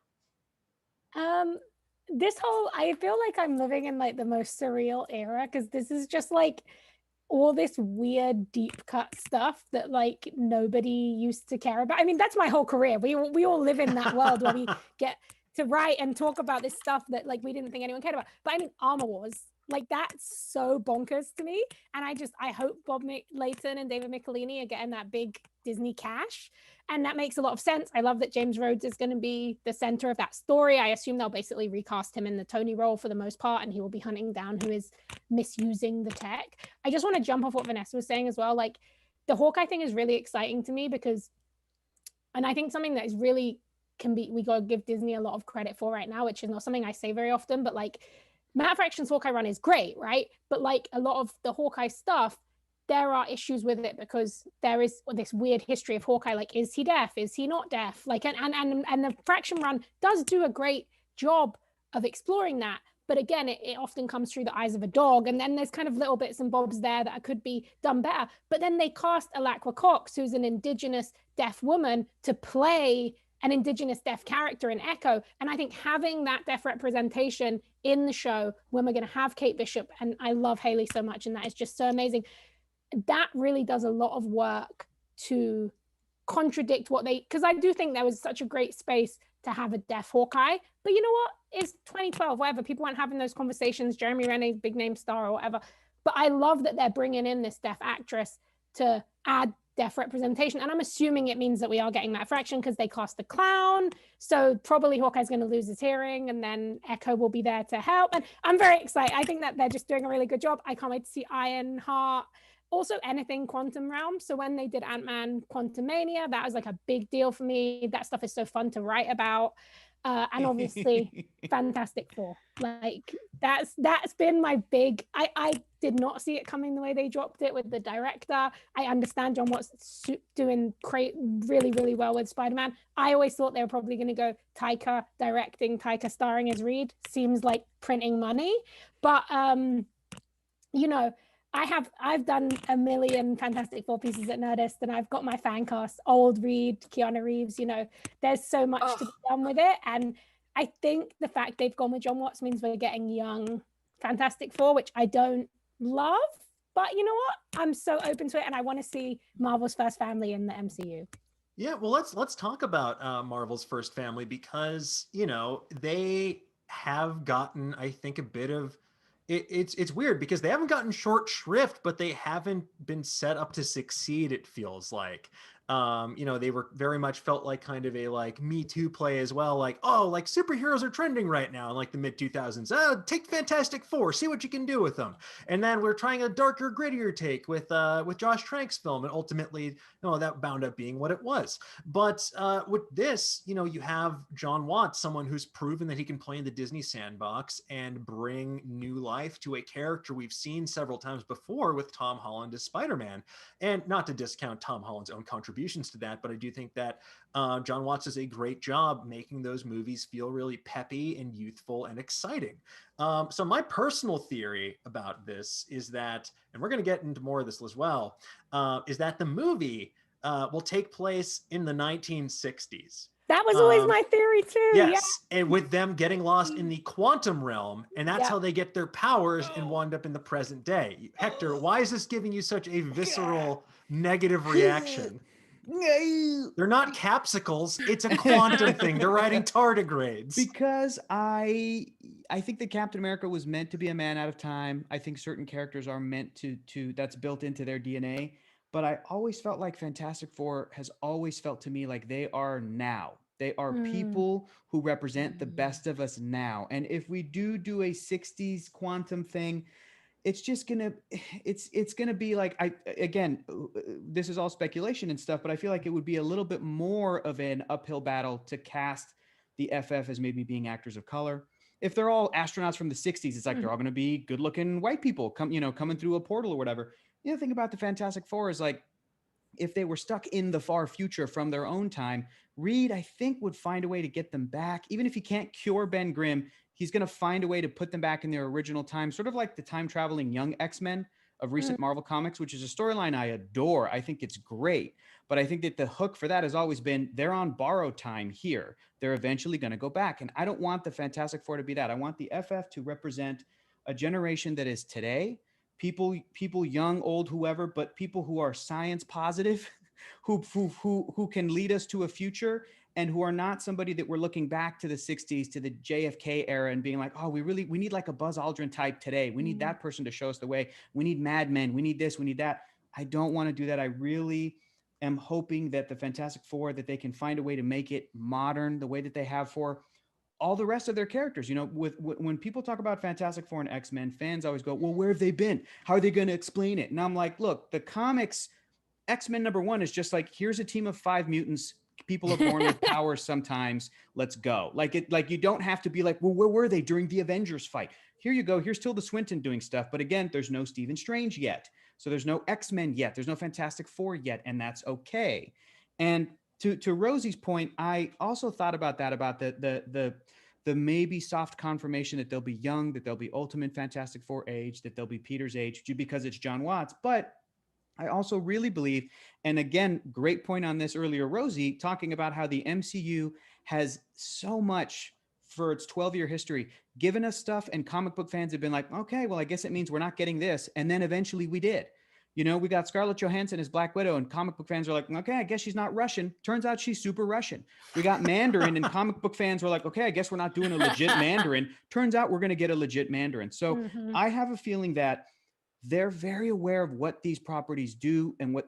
This whole, I feel like I'm living in like the most surreal era, because this is just like all this weird deep cut stuff that like nobody used to care about. I mean, that's my whole career. We all live in that world where we get to write and talk about this stuff that like we didn't think anyone cared about. But I mean, Armor Wars, like that's so bonkers to me. And I hope Bob Layton and David Michelini are getting that big Disney cash. And that makes a lot of sense. I love that James Rhodes is going to be the center of that story. I assume they'll basically recast him in the Tony role for the most part, and he will be hunting down who is misusing the tech. I just want to jump off what Vanessa was saying as well. Like the Hawkeye thing is really exciting to me because, and I think something that is really we got to give Disney a lot of credit for right now, which is not something I say very often, but like Matt Fraction's Hawkeye run is great, right? But like a lot of the Hawkeye stuff, there are issues with it because there is this weird history of Hawkeye. Like, is he deaf? Is he not deaf? Like, and the Fraction run does do a great job of exploring that. But again, it often comes through the eyes of a dog. And then there's kind of little bits and bobs there that could be done better. But then they cast Alakwa Cox, who's an Indigenous deaf woman, to play an Indigenous deaf character in Echo. And I think having that deaf representation in the show when we're going to have Kate Bishop, and I love Haley so much, and that is just so amazing. That really does a lot of work to contradict what because I do think there was such a great space to have a deaf Hawkeye, but you know what? It's 2012, whatever. People weren't having those conversations. Jeremy Renner, big name star or whatever. But I love that they're bringing in this deaf actress to add deaf representation. And I'm assuming it means that we are getting Matt Fraction because they cast the clown. So probably Hawkeye's going to lose his hearing and then Echo will be there to help. And I'm very excited. I think that they're just doing a really good job. I can't wait to see Ironheart. Also anything Quantum Realm. So when they did Ant-Man Quantumania, that was like a big deal for me. That stuff is so fun to write about. And obviously Fantastic Four. Like that's been my big, I did not see it coming the way they dropped it with the director. I understand John Watts doing really, really well with Spider-Man. I always thought they were probably going to go Taika directing, Taika starring as Reed. Seems like printing money. But, you know, I've done a million Fantastic Four pieces at Nerdist, and I've got my fan cast, old Reed, Keanu Reeves, you know, there's so much to be done with it. And I think the fact they've gone with John Watts means we're getting young Fantastic Four, which I don't love, but you know what? I'm so open to it, and I want to see Marvel's first family in the MCU. Yeah, well, let's talk about Marvel's first family, because, you know, they have gotten, I think, a bit of it's weird because they haven't gotten short shrift, but they haven't been set up to succeed, it feels like. You know, they were very much felt like kind of a like Me Too play as well. Like, oh, like superheroes are trending right now in like the mid 2000s. Oh, take Fantastic Four, see what you can do with them. And then we're trying a darker, grittier take with Josh Trank's film, and ultimately, you know, that bound up being what it was. But with this, you know, you have John Watts, someone who's proven that he can play in the Disney sandbox and bring new life to a character we've seen several times before with Tom Holland as Spider-Man. And not to discount Tom Holland's own contributions to that, but I do think that John Watts does a great job making those movies feel really peppy and youthful and exciting. So my personal theory about this is that, and we're going to get into more of this as well, is that the movie will take place in the 1960s. That was always my theory too. Yes, and with them getting lost in the quantum realm, and that's Yeah. how they get their powers and wind up in the present day. Hector, why is this giving you such a visceral negative reaction? They're not capsicles. It's a quantum thing. They're writing tardigrades. Because I think that Captain America was meant to be a man out of time. I think certain characters are meant to that's built into their DNA. But I always felt like Fantastic Four has always felt to me like they are now. They are people who represent the best of us now. And if we do a 60s quantum thing, it's just gonna it's gonna be like, this is all speculation and stuff, but I feel like it would be a little bit more of an uphill battle to cast the FF as maybe being actors of color. If they're all astronauts from the 60s, it's like they're all going to be good looking white people coming through a portal or whatever. The other thing about the Fantastic Four is, like, if they were stuck in the far future from their own time, Reed, I think, would find a way to get them back. Even if he can't cure Ben Grimm, he's going to find a way to put them back in their original time, sort of like the time traveling young X-Men of recent Marvel comics, which is a storyline I adore. I think it's great. But I think that the hook for that has always been they're on borrowed time here. They're eventually going to go back. And I don't want the Fantastic Four to be that. I want the FF to represent a generation that is today, people young, old, whoever, but people who are science positive, who can lead us to a future, and who are not somebody that we're looking back to the 60s, to the JFK era and being like, oh, we need like a Buzz Aldrin type today. We need that person to show us the way. We need Mad Men. We need this, we need that. I don't want to do that. I really am hoping that the Fantastic Four, that they can find a way to make it modern the way that they have for all the rest of their characters. When people talk about Fantastic Four and X-Men, fans always go, well, where have they been? How are they going to explain it? And I'm like, look, the comics, X-Men #1 is just like, here's a team of 5 mutants. People are born with powers sometimes. Let's go. Like you don't have to be like, well, where were they during the Avengers fight? Here you go. Here's Tilda Swinton doing stuff. But again, there's no Stephen Strange yet. So there's no X-Men yet. There's no Fantastic Four yet. And that's okay. And to Rosie's point, I also thought about that, about the maybe soft confirmation that they'll be young, that they'll be Ultimate Fantastic Four age, that they'll be Peter's age, because it's John Watts. But I also really believe, and again, great point on this earlier, Rosie, talking about how the MCU has so much for its 12-year history given us stuff, and comic book fans have been like, okay, well, I guess it means we're not getting this. And then eventually we did. We got Scarlett Johansson as Black Widow, and comic book fans are like, okay, I guess she's not Russian. Turns out she's super Russian. We got Mandarin, and comic book fans were like, okay, I guess we're not doing a legit Mandarin. Turns out we're going to get a legit Mandarin. So I have a feeling that they're very aware of what these properties do and what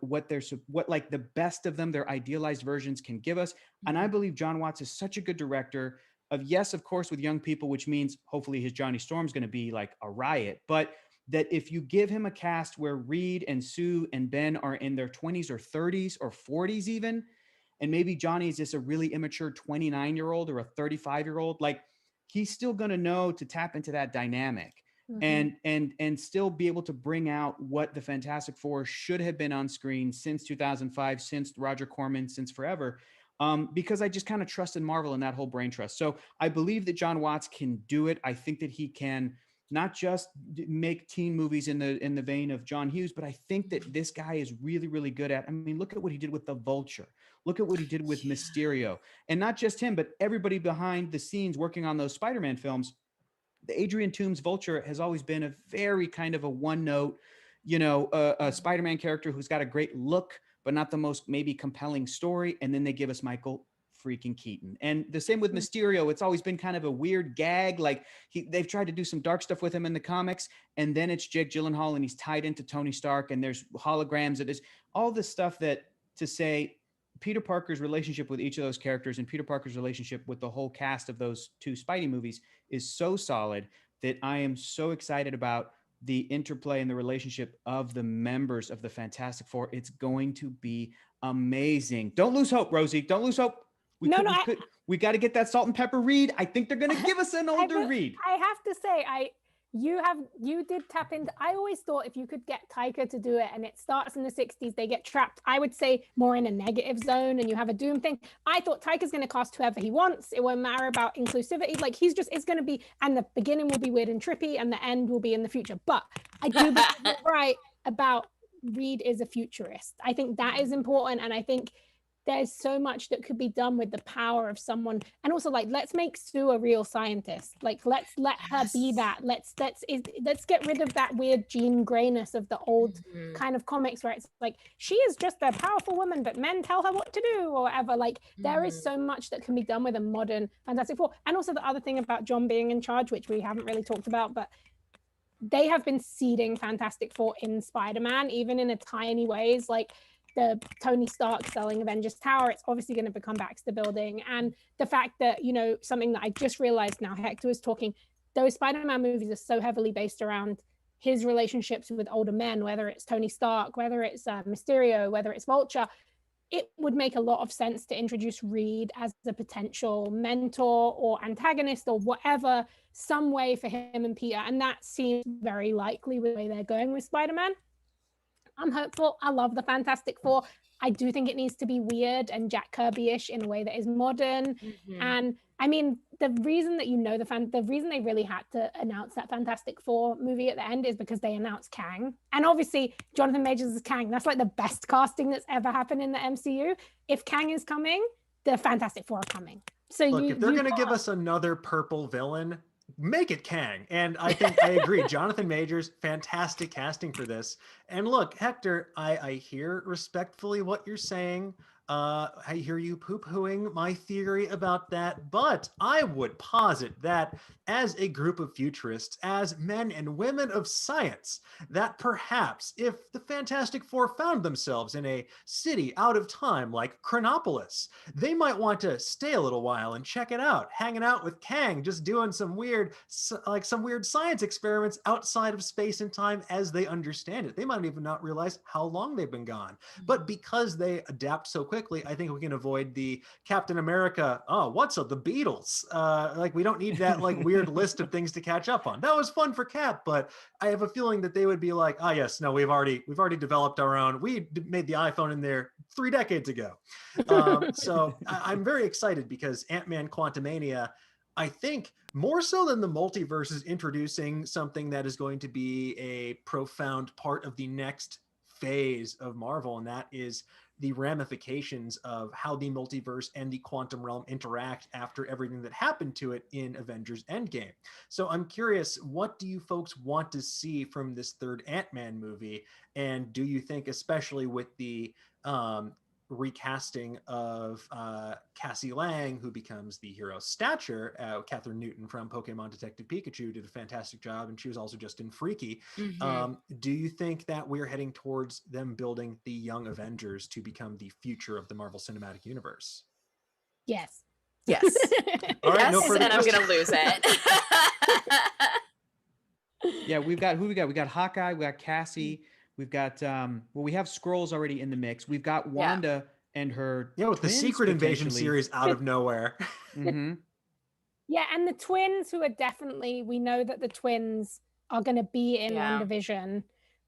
like the best of them, their idealized versions, can give us. And I believe John Watts is such a good director of, yes, of course, with young people, which means hopefully his Johnny Storm's going to be like a riot. But that if you give him a cast where Reed and Sue and Ben are in their 20s or 30s or 40s even, and maybe Johnny is just a really immature 29-year-old or a 35-year-old, like, he's still going to know to tap into that dynamic. And still be able to bring out what the Fantastic Four should have been on screen since 2005, since Roger Corman, since forever. Because I just kind of trust in Marvel and that whole brain trust. So I believe that John Watts can do it. I think that he can not just make teen movies in the vein of John Hughes, but I think that this guy is really, really good at, I mean, look at what he did with the Vulture. Look at what he did with Mysterio. And not just him, but everybody behind the scenes working on those Spider-Man films. The Adrian Toomes Vulture has always been a very kind of a one-note, a Spider-Man character who's got a great look, but not the most maybe compelling story. And then they give us Michael freaking Keaton. And the same with Mysterio. It's always been kind of a weird gag. Like they've tried to do some dark stuff with him in the comics, and then it's Jake Gyllenhaal and he's tied into Tony Stark, and there's holograms. It is all this stuff that to say Peter Parker's relationship with each of those characters and Peter Parker's relationship with the whole cast of those 2 Spidey movies is so solid that I am so excited about the interplay and the relationship of the members of the Fantastic Four. It's going to be amazing. Don't lose hope, Rosie. Don't lose hope. We got to get that salt and pepper Reed. I think they're going to give us an older Reed. I have to say, you did tap into, I always thought if you could get Taika to do it and it starts in the 60s, they get trapped, I would say, more in a negative zone, and you have a Doom thing. I thought Taika's going to cast whoever he wants. It won't matter about inclusivity. Like, it's going to be, and the beginning will be weird and trippy and the end will be in the future. But I do believe you're right about Reed is a futurist. I think that is important. And I think there's so much that could be done with the power of someone. And also, like, let's make Sue a real scientist. Like, let's let her be that. Let's get rid of that weird Jean Greyness of the old kind of comics where it's like, she is just a powerful woman, but men tell her what to do or whatever. Like, there is so much that can be done with a modern Fantastic Four. And also the other thing about John being in charge, which we haven't really talked about, but they have been seeding Fantastic Four in Spider-Man, even in a tiny ways. Like, the Tony Stark selling Avengers Tower, it's obviously going to become Baxter Building. And the fact that, something that I just realized now, Hector was talking, those Spider-Man movies are so heavily based around his relationships with older men, whether it's Tony Stark, whether it's Mysterio, whether it's Vulture. It would make a lot of sense to introduce Reed as a potential mentor or antagonist or whatever, some way for him and Peter. And that seems very likely with the way they're going with Spider-Man. I'm hopeful. I love the Fantastic Four. I do think it needs to be weird and Jack Kirby-ish in a way that is modern. And I mean, the reason that the reason they really had to announce that Fantastic Four movie at the end is because they announced Kang. And obviously, Jonathan Majors is Kang. That's like the best casting that's ever happened in the MCU. If Kang is coming, the Fantastic Four are coming. So look, if they're going to give us another purple villain, make it Kang. And I think I agree. Jonathan Majors, fantastic casting for this. And look, Hector, I hear respectfully what you're saying. I hear you poo-pooing my theory about that, but I would posit that as a group of futurists, as men and women of science, that perhaps if the Fantastic Four found themselves in a city out of time like Chronopolis, they might want to stay a little while and check it out, hanging out with Kang, just doing some weird science experiments outside of space and time as they understand it. They might even not realize how long they've been gone. But because they adapt so quickly, I think we can avoid the Captain America, what's up, the Beatles? We don't need that weird list of things to catch up on. That was fun for Cap, but I have a feeling that they would be like, yes, no, we've already developed our own. We made the iPhone in there 3 decades ago. So I'm very excited because Ant-Man Quantumania, I think more so than the multiverse, is introducing something that is going to be a profound part of the next phase of Marvel, and that is the ramifications of how the multiverse and the quantum realm interact after everything that happened to it in Avengers Endgame. So I'm curious, what do you folks want to see from this third Ant-Man movie? And do you think, especially with the recasting of Cassie Lang, who becomes the hero Stature, Catherine Newton from Pokemon Detective Pikachu did a fantastic job, and she was also just in Freaky. Do you think that we're heading towards them building the Young Avengers to become the future of the Marvel Cinematic Universe? Yes. Yes. All right, yes, and I'm gonna lose it. Yeah, we got Hawkeye, we got Cassie. We've got we have Skrulls already in the mix. We've got Wanda and her with the Secret Invasion series out of nowhere. Yeah, and the twins, who are definitely, we know that the twins are going to be in WandaVision.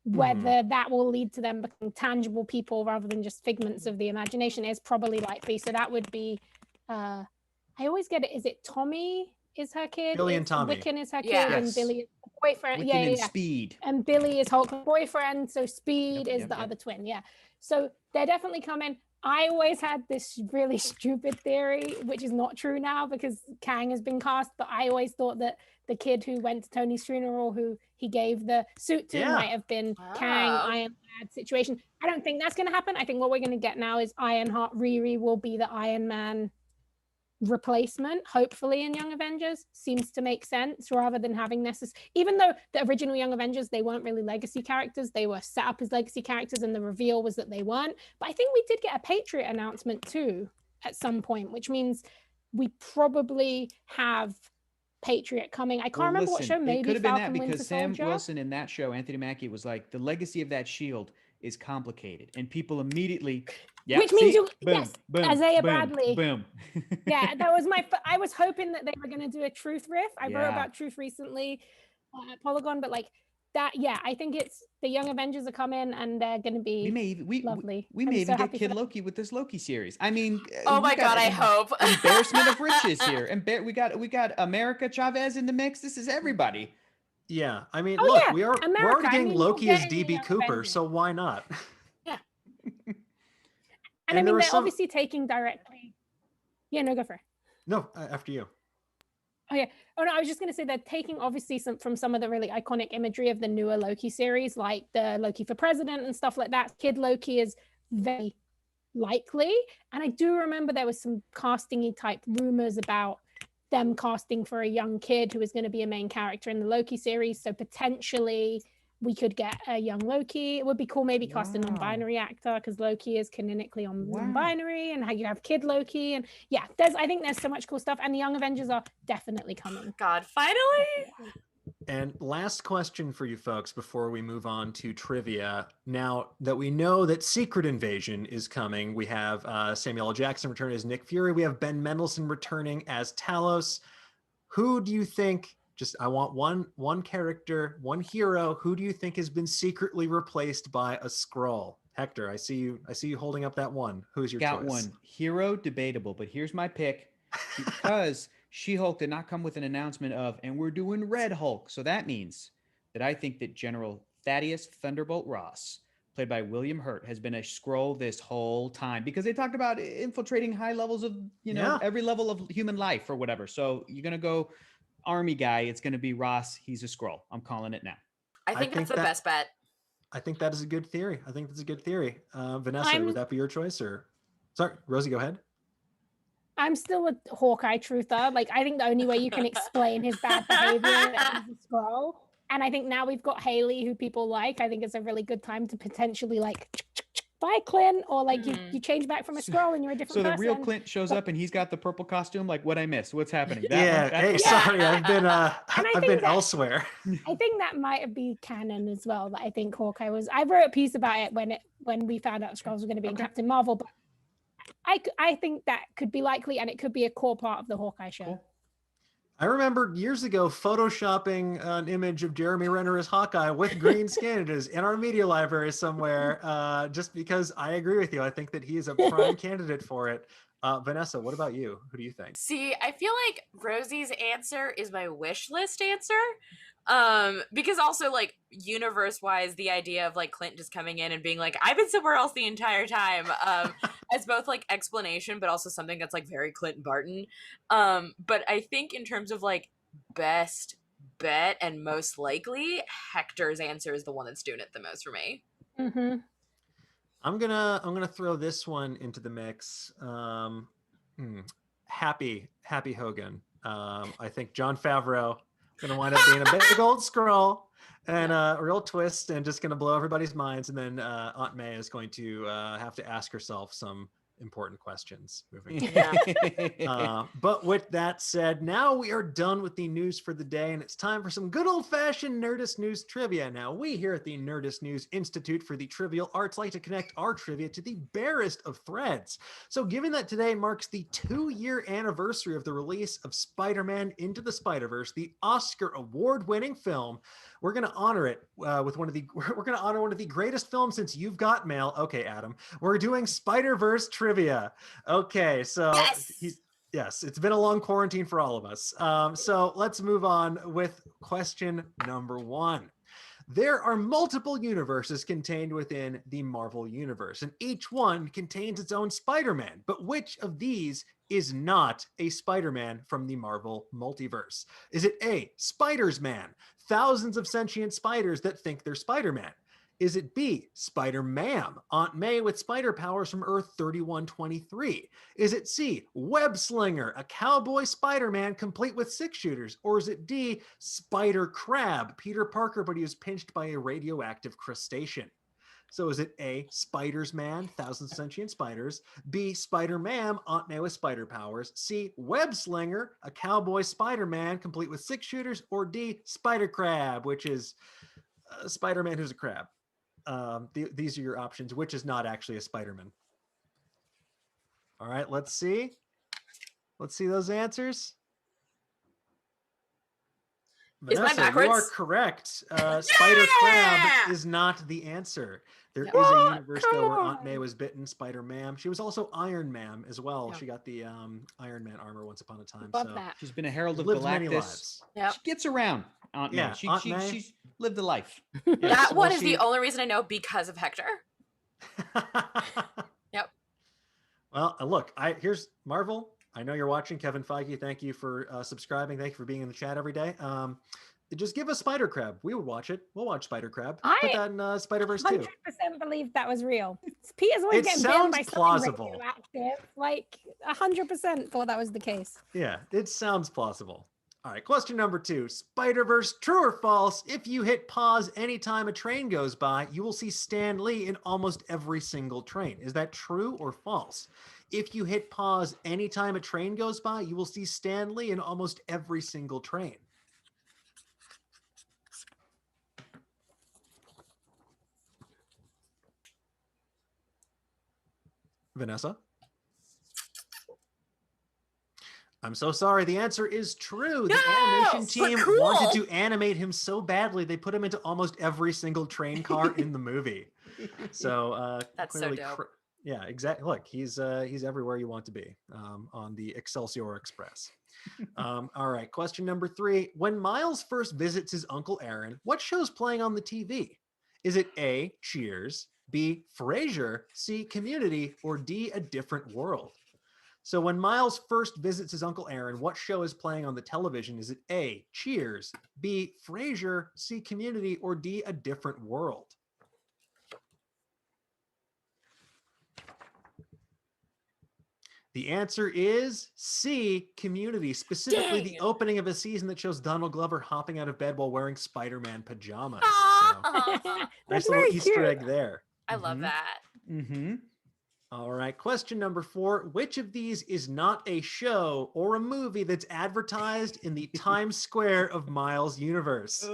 Whether that will lead to them becoming tangible people rather than just figments of the imagination is probably likely. So that would be, I always get it. Is it Tommy is her kid? Billy and Tommy. Wiccan is her kid, and Billy is the boyfriend. Wiccan and Speed. And Billy is Hulk's boyfriend, so Speed is the other twin. Yeah. So they're definitely coming. I always had this really stupid theory, which is not true now because Kang has been cast, but I always thought that the kid who went to Tony's funeral, who he gave the suit to, might have been Kang, Ironheart situation. I don't think that's going to happen. I think what we're going to get now is Ironheart Riri will be the Iron Man replacement, hopefully, in Young Avengers. Seems to make sense, rather than having even though the original Young Avengers, they weren't really legacy characters, they were set up as legacy characters and the reveal was that they weren't. But I think we did get a Patriot announcement too at some point, which means we probably have Patriot coming. I can't remember what show. Maybe it could have been that Winter because Sam Soldier. Wilson in that show, Anthony Mackie, was like, the legacy of that shield is complicated, and people immediately which means boom, Isaiah boom, Bradley. Boom. Yeah, that was I was hoping that they were going to do a Truth riff. I wrote about Truth recently at Polygon, but that, I think it's the Young Avengers are coming and they're going to be lovely. We may even get Kid Loki with this Loki series. I mean, oh my God, I hope. Embarrassment of riches here. And we got America Chavez in the mix. This is everybody. Yeah, I mean, look, we're already getting Loki as DB Cooper, so why not? And I mean, they're obviously taking directly. Yeah, no, go for it. No, after you. Oh yeah. Oh no, I was just gonna say they're taking obviously from some of the really iconic imagery of the newer Loki series, like the Loki for President and stuff like that. Kid Loki is very likely. And I do remember there was some casting-y type rumors about them casting for a young kid who is going to be a main character in the Loki series. So potentially we could get a young Loki. It would be cool maybe cast a non-binary actor, because Loki is canonically non-binary, and how you have Kid Loki. And yeah, I think there's so much cool stuff, and the Young Avengers are definitely coming. God, finally. And last question for you folks before we move on to trivia. Now that we know that Secret Invasion is coming, we have Samuel L. Jackson returning as Nick Fury. We have Ben Mendelsohn returning as Talos. Who do you think, I want one character, one hero, who do you think has been secretly replaced by a Skrull? Hector, I see you holding up that one. Who's your choice? Got one. Hero, debatable, but here's my pick. Because She-Hulk did not come with an announcement of, and we're doing Red Hulk. So that means that I think that General Thaddeus Thunderbolt Ross, played by William Hurt, has been a Skrull this whole time, because they talked about infiltrating high levels of, every level of human life or whatever. So you're going to go army guy. It's going to be Ross. He's a Skrull. I'm calling it now. I think that's the best bet. I think that is a good theory. Vanessa, would that be your choice? Or sorry, Rosie, go ahead. I'm still a Hawkeye truther. Like, I think the only way you can explain his bad behavior is a Skrull. And I think now we've got Haley, who people like. I think it's a really good time to potentially bye, Clint, or you change back from a Skrull and you're a different person. So the real Clint shows up and he's got the purple costume. Like, what I missed? What's happening? Sorry, I've been elsewhere. I think that might be canon as well. That I think Hawkeye was. I wrote a piece about it when we found out Skrulls were going to be in Captain Marvel, but I think that could be likely, and it could be a core part of the Hawkeye show. Cool. I remember years ago photoshopping an image of Jeremy Renner as Hawkeye with green skin. It is in our media library somewhere, just because I agree with you. I think that he is a prime candidate for it. Vanessa, what about you? Who do you think? See, I feel like Rosie's answer is my wish list answer. Because also, universe wise, the idea of Clint just coming in and being like, I've been somewhere else the entire time, as both explanation, but also something that's very Clint Barton. But I think in terms of best bet and most likely, Hector's answer is the one that's doing it the most for me. Mm-hmm. I'm gonna throw this one into the mix. Happy Hogan. I think Jon Favreau going to wind up being a big old Skrull and a real twist, and just going to blow everybody's minds. And then Aunt May is going to have to ask herself some important questions moving forward. But with that said, now we are done with the news for the day, and it's time for some good old-fashioned Nerdist News trivia. Now, we here at the Nerdist News Institute for the Trivial Arts like to connect our trivia to the barest of threads. So given that today marks the 2-year anniversary of the release of Spider-Man Into the Spider-Verse, the Oscar award-winning film, we're going to honor it with one of the greatest films since You've Got Mail. Okay, Adam, we're doing Spider-Verse trivia. Okay, so yes, it's been a long quarantine for all of us. So let's move on with question number 1. There are multiple universes contained within the Marvel Universe, and each one contains its own Spider-Man. But which of these is not a Spider-Man from the Marvel multiverse? Is it A, Spiders-Man, thousands of sentient spiders that think they're Spider-Man? Is it B, Spider-Mam, Aunt May with spider powers from Earth 3123? Is it C, Web-Slinger, a cowboy Spider-Man complete with 6-shooters? Or is it D, Spider-Crab, Peter Parker, but he was pinched by a radioactive crustacean? So is it A, Spiders-Man, thousands of sentient spiders, B, Spider-Mam, Aunt May with spider powers, C, Web-Slinger, a cowboy Spider-Man complete with 6-shooters, or D, Spider-Crab, which is a Spider-Man who's a crab? These are your options. Which is not actually a Spider-Man? All right, let's see those answers. Vanessa, you are correct. Spider-Crab is not the answer. There is a universe though where Aunt May was bitten. Spider-Man. She was also Iron Man as well. She got the Iron Man armor once upon a time. Love that. She's been a herald of lived many Galactus. lives. Yep. She gets around, Aunt May. She's lived a life. That one is the only reason I know, because of Hector. Yep. Well, look, here's Marvel. I know you're watching. Kevin Feige, thank you for subscribing. Thank you for being in the chat every day. Just give us Spider Crab. We would watch it. We'll watch Spider Crab. Put that in Spider-Verse 2. 100% believe that was real. Peter's always It getting sounds bitten by plausible. something radioactive. Like 100% thought that was the case. Yeah, it sounds plausible. All right, question number 2. Spider-Verse, true or false? If you hit pause anytime a train goes by, you will see Stan Lee in almost every single train. Is that true or false? If you hit pause anytime a train goes by, you will see Stan Lee in almost every single train. Vanessa? I'm so sorry. The answer is true. The animation team wanted to animate him so badly, they put him into almost every single train car in the movie. So that's clearly, so dope. Yeah, exactly. Look, he's everywhere you want to be on the Excelsior Express. All right, question number 3. When Miles first visits his Uncle Aaron, what show's playing on the TV? Is it A, Cheers, B, Frasier, C, Community, or D, A Different World? So when Miles first visits his Uncle Aaron, what show is playing on the television? Is it A, Cheers, B, Frasier, C, Community, or D, A Different World? The answer is C, Community, specifically the opening of a season that shows Donald Glover hopping out of bed while wearing Spider-Man pajamas. So, nice little Easter egg there. I love that. Mm-hmm. All right, question number 4. Which of these is not a show or a movie that's advertised in the Times Square of Miles universe?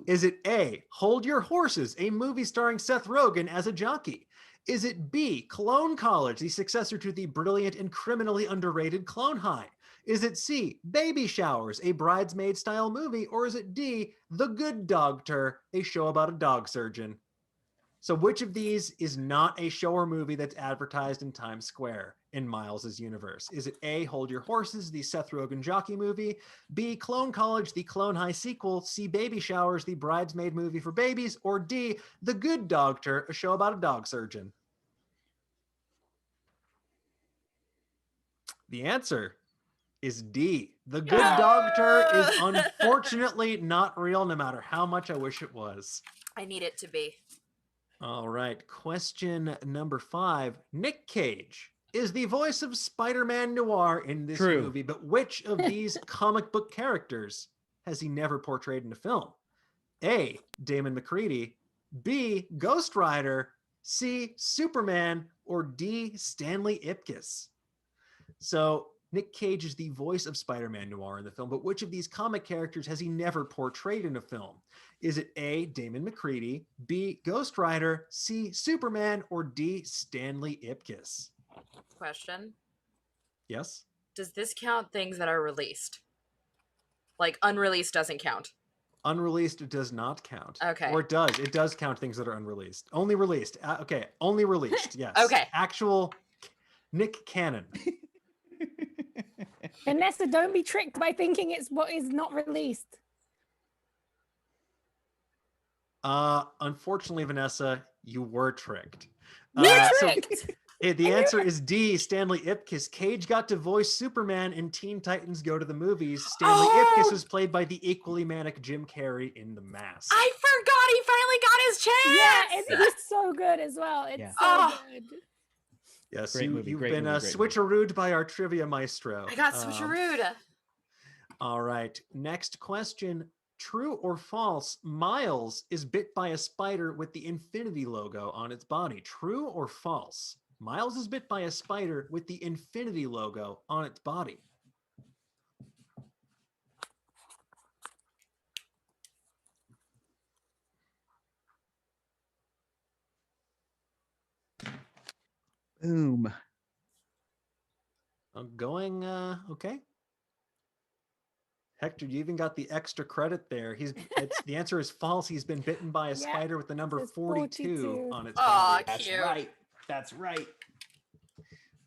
Is it A, Hold Your Horses, a movie starring Seth Rogen as a jockey? Is it B, Clone College, the successor to the brilliant and criminally underrated Clone High? Is it C, Baby Showers, a bridesmaid-style movie? Or is it D, The Good Doctor, a show about a dog surgeon? So which of these is not a show or movie that's advertised in Times Square in Miles's universe? Is it A, Hold Your Horses, the Seth Rogen jockey movie? B, Clone College, the Clone High sequel? C, Baby Showers, the bridesmaid movie for babies? Or D, The Good Doctor, a show about a dog surgeon? The answer is D. The Good Doctor is unfortunately not real, no matter how much I wish it was. I need it to be. All right, question number 5. Nick Cage is the voice of Spider-Man Noir in this movie, but which of these comic book characters has he never portrayed in a film? A, Damon McCready, B, Ghost Rider, C, Superman, or D, Stanley Ipkiss? So Nick Cage is the voice of Spider-Man Noir in the film, but which of these comic characters has he never portrayed in a film? Is it A, Damon McCready, B, Ghost Rider, C, Superman, or D, Stanley Ipkiss? Question. Yes? Does this count things that are released? Like unreleased doesn't count. Unreleased does not count. Okay. Or it does. It does count things that are unreleased. Only released. Okay. Only released. Yes. Okay. Actual Nick Cannon. Vanessa, don't be tricked by thinking it's what is not released. Unfortunately, Vanessa, you were tricked. Tricked. The answer is D, Stanley Ipkiss. Cage got to voice Superman in Teen Titans Go to the Movies. Stanley Ipkiss was played by the equally manic Jim Carrey in The Mask. I forgot he finally got his chance. Yeah, he's so good as well. It's so good. Yes, Great movie, you've great been movie, great switcherooed by our trivia maestro. I got switcherooed. All right, next question. True or false, Miles is bit by a spider with the Infinity logo on its body. True or false? Miles is bit by a spider with the Infinity logo on its body. Boom. Going, okay. Hector, you even got the extra credit there. The answer is false. He's been bitten by a spider with the number 42 on its body. That's cute. Right. That's right.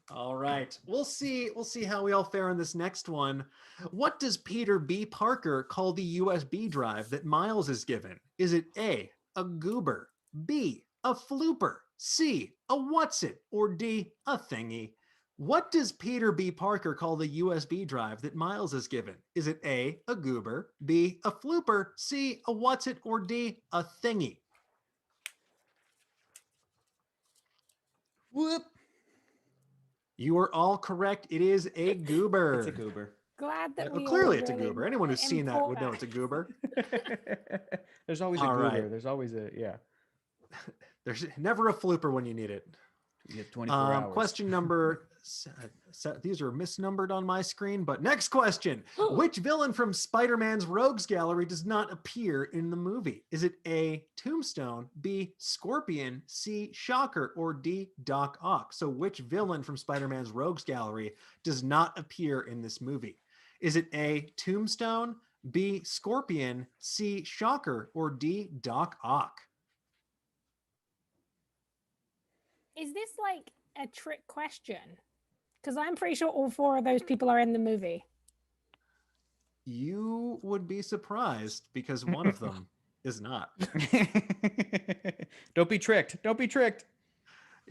All right. We'll see how we all fare in this next one. What does Peter B. Parker call the USB drive that Miles is given? Is it A, a goober, B, a flooper, C, a what's it, or D, a thingy? What does Peter B. Parker call the USB drive that Miles is given? Is it A, a goober, B, a flooper, C, a what's it, or D, a thingy? Whoop. You are all correct. It is a goober. It's a goober. Glad that Well, we clearly all it's a really goober. Anyone who's seen that would know import it's a goober. There's always a All goober. right. There's always a, yeah. There's never a flooper when you need it. You have 24 hours. Question number, these are misnumbered on my screen, but next question. Which villain from Spider-Man's Rogues Gallery does not appear in the movie? Is it A, Tombstone, B, Scorpion, C, Shocker, or D, Doc Ock? So which villain from Spider-Man's Rogues Gallery does not appear in this movie? Is it A, Tombstone, B, Scorpion, C, Shocker, or D, Doc Ock? Is this like a trick question? Because I'm pretty sure all 4 of those people are in the movie. You would be surprised because one of them is not. Don't be tricked. Don't be tricked.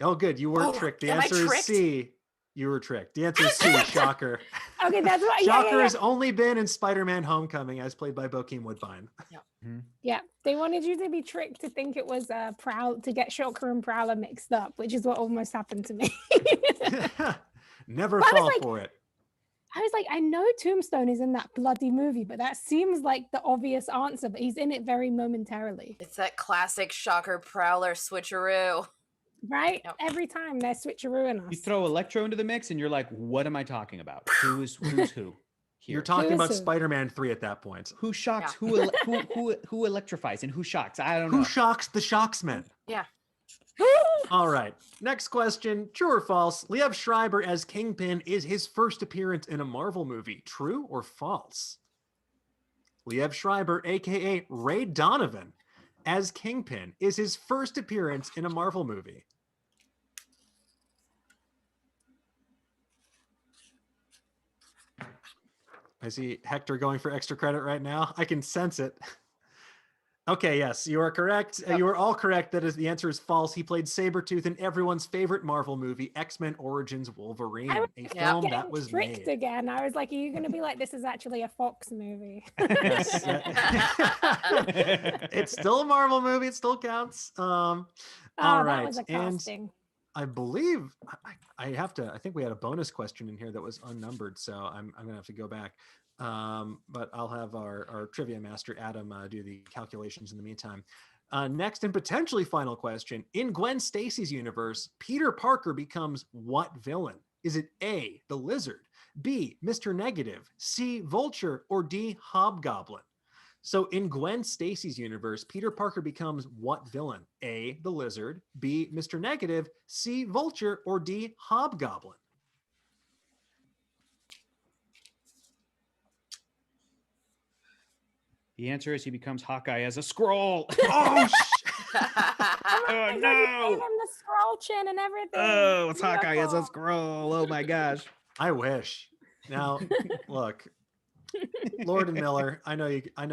Oh, good. You weren't tricked. The am I answer is tricked? C. You were tricked. The answer is C, Shocker. Okay, that's what. Shocker Yeah. has only been in Spider-Man Homecoming as played by Bokeem Woodbine. Yeah, they wanted you to be tricked to think it was to get Shocker and Prowler mixed up, which is what almost happened to me. Never But I was fall like- for it. I was like, I know Tombstone is in that bloody movie, but that seems like the obvious answer, but he's in it very momentarily, It's that classic Shocker Prowler switcheroo. right? Yep. Every time they're switcherooing us. You throw Electro into the mix and you're like, what am I talking about? Who's who? Here? You're talking Who about is who? Spider-Man 3 at that point. Who shocks? Yeah. Who electrifies and who shocks? I don't know. Who shocks the Shocksmen? Yeah. All right. Next question. True or false? Liev Schreiber as Kingpin is his first appearance in a Marvel movie. True or false? Liev Schreiber, aka Ray Donovan, as Kingpin is his first appearance in a Marvel movie. I see Hector going for extra credit right now. I can sense it. Okay, yes, you are correct. Yep. You are all correct. That is, the answer is false. He played Sabretooth in everyone's favorite Marvel movie, X-Men Origins Wolverine, I was a Yeah. film Getting that was tricked made. again. I was like, are you going to be like, this is actually a Fox movie? Yes. It's still a Marvel movie. It still counts. All That right. was a And casting. I believe I have to. I think we had a bonus question in here that was unnumbered, so I'm gonna have to go back. But I'll have our trivia master Adam do the calculations in the meantime. Next and potentially final question: in Gwen Stacy's universe, Peter Parker becomes what villain? Is it A, the Lizard, B, Mr. Negative, C, Vulture, or D, Hobgoblin? So in Gwen Stacy's universe, Peter Parker becomes what villain? A, the Lizard, B, Mr. Negative, C, Vulture, or D, Hobgoblin? The answer is he becomes Hawkeye as a scroll. Oh, Oh Oh, my God, you no. gave him the scroll chin and everything. Oh, it's Hawkeye as a Beautiful. scroll. Oh my gosh. I wish. Now, look, Lord and Miller, I know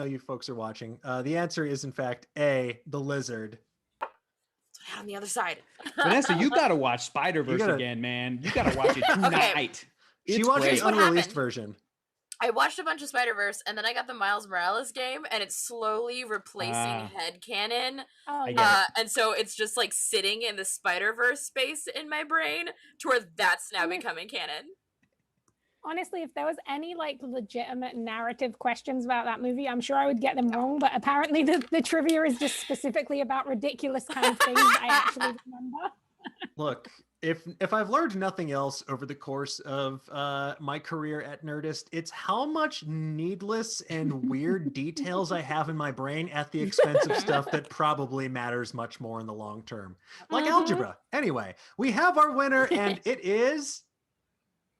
you folks are watching. The answer is in fact A, the Lizard. On the other side. Vanessa, you gotta watch Spider-Verse gotta- again, man. You gotta watch it tonight. She It's watched great. the What unreleased happened? version. I watched a bunch of Spider-Verse, and then I got the Miles Morales game, and it's slowly replacing headcanon. Oh, I yeah. get it. And so it's just like sitting in the Spider-Verse space in my brain to where that's now I mean- becoming canon. Honestly, if there was any like legitimate narrative questions about that movie, I'm sure I would get them wrong. But apparently, the trivia is just specifically about ridiculous kind of things that I actually remember. Look, if I've learned nothing else over the course of my career at Nerdist, it's how much needless and weird details I have in my brain at the expense of stuff that probably matters much more in the long term, like Mhm. algebra. Anyway, we have our winner, and it is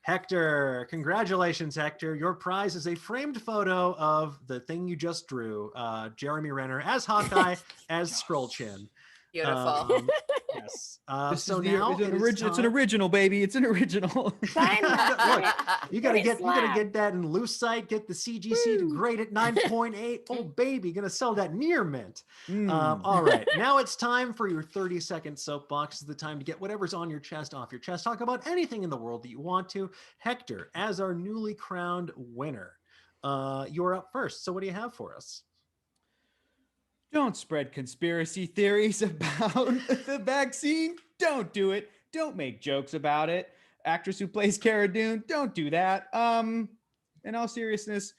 Hector. Congratulations, Hector. Your prize is a framed photo of the thing you just drew, Jeremy Renner as Hawkeye, as Scroll Chin. Beautiful. Yes. Yes. This So is the, now it's an, it is it's an time- original, baby. It's an original. Sign that. Look, you gotta Get it get slabbed. that in Lucite, get the CGC to grade at 9.8. Oh baby, gonna sell that near mint. All right, now it's time for your 30-second soapbox. This is the time to get whatever's on your chest off your chest. Talk about anything in the world that you want to. Hector, as our newly crowned winner, you're up first. So what do you have for us? Don't spread conspiracy theories about the vaccine. Don't do it. Don't make jokes about it. Actress who plays Cara Dune, don't do that. In all seriousness,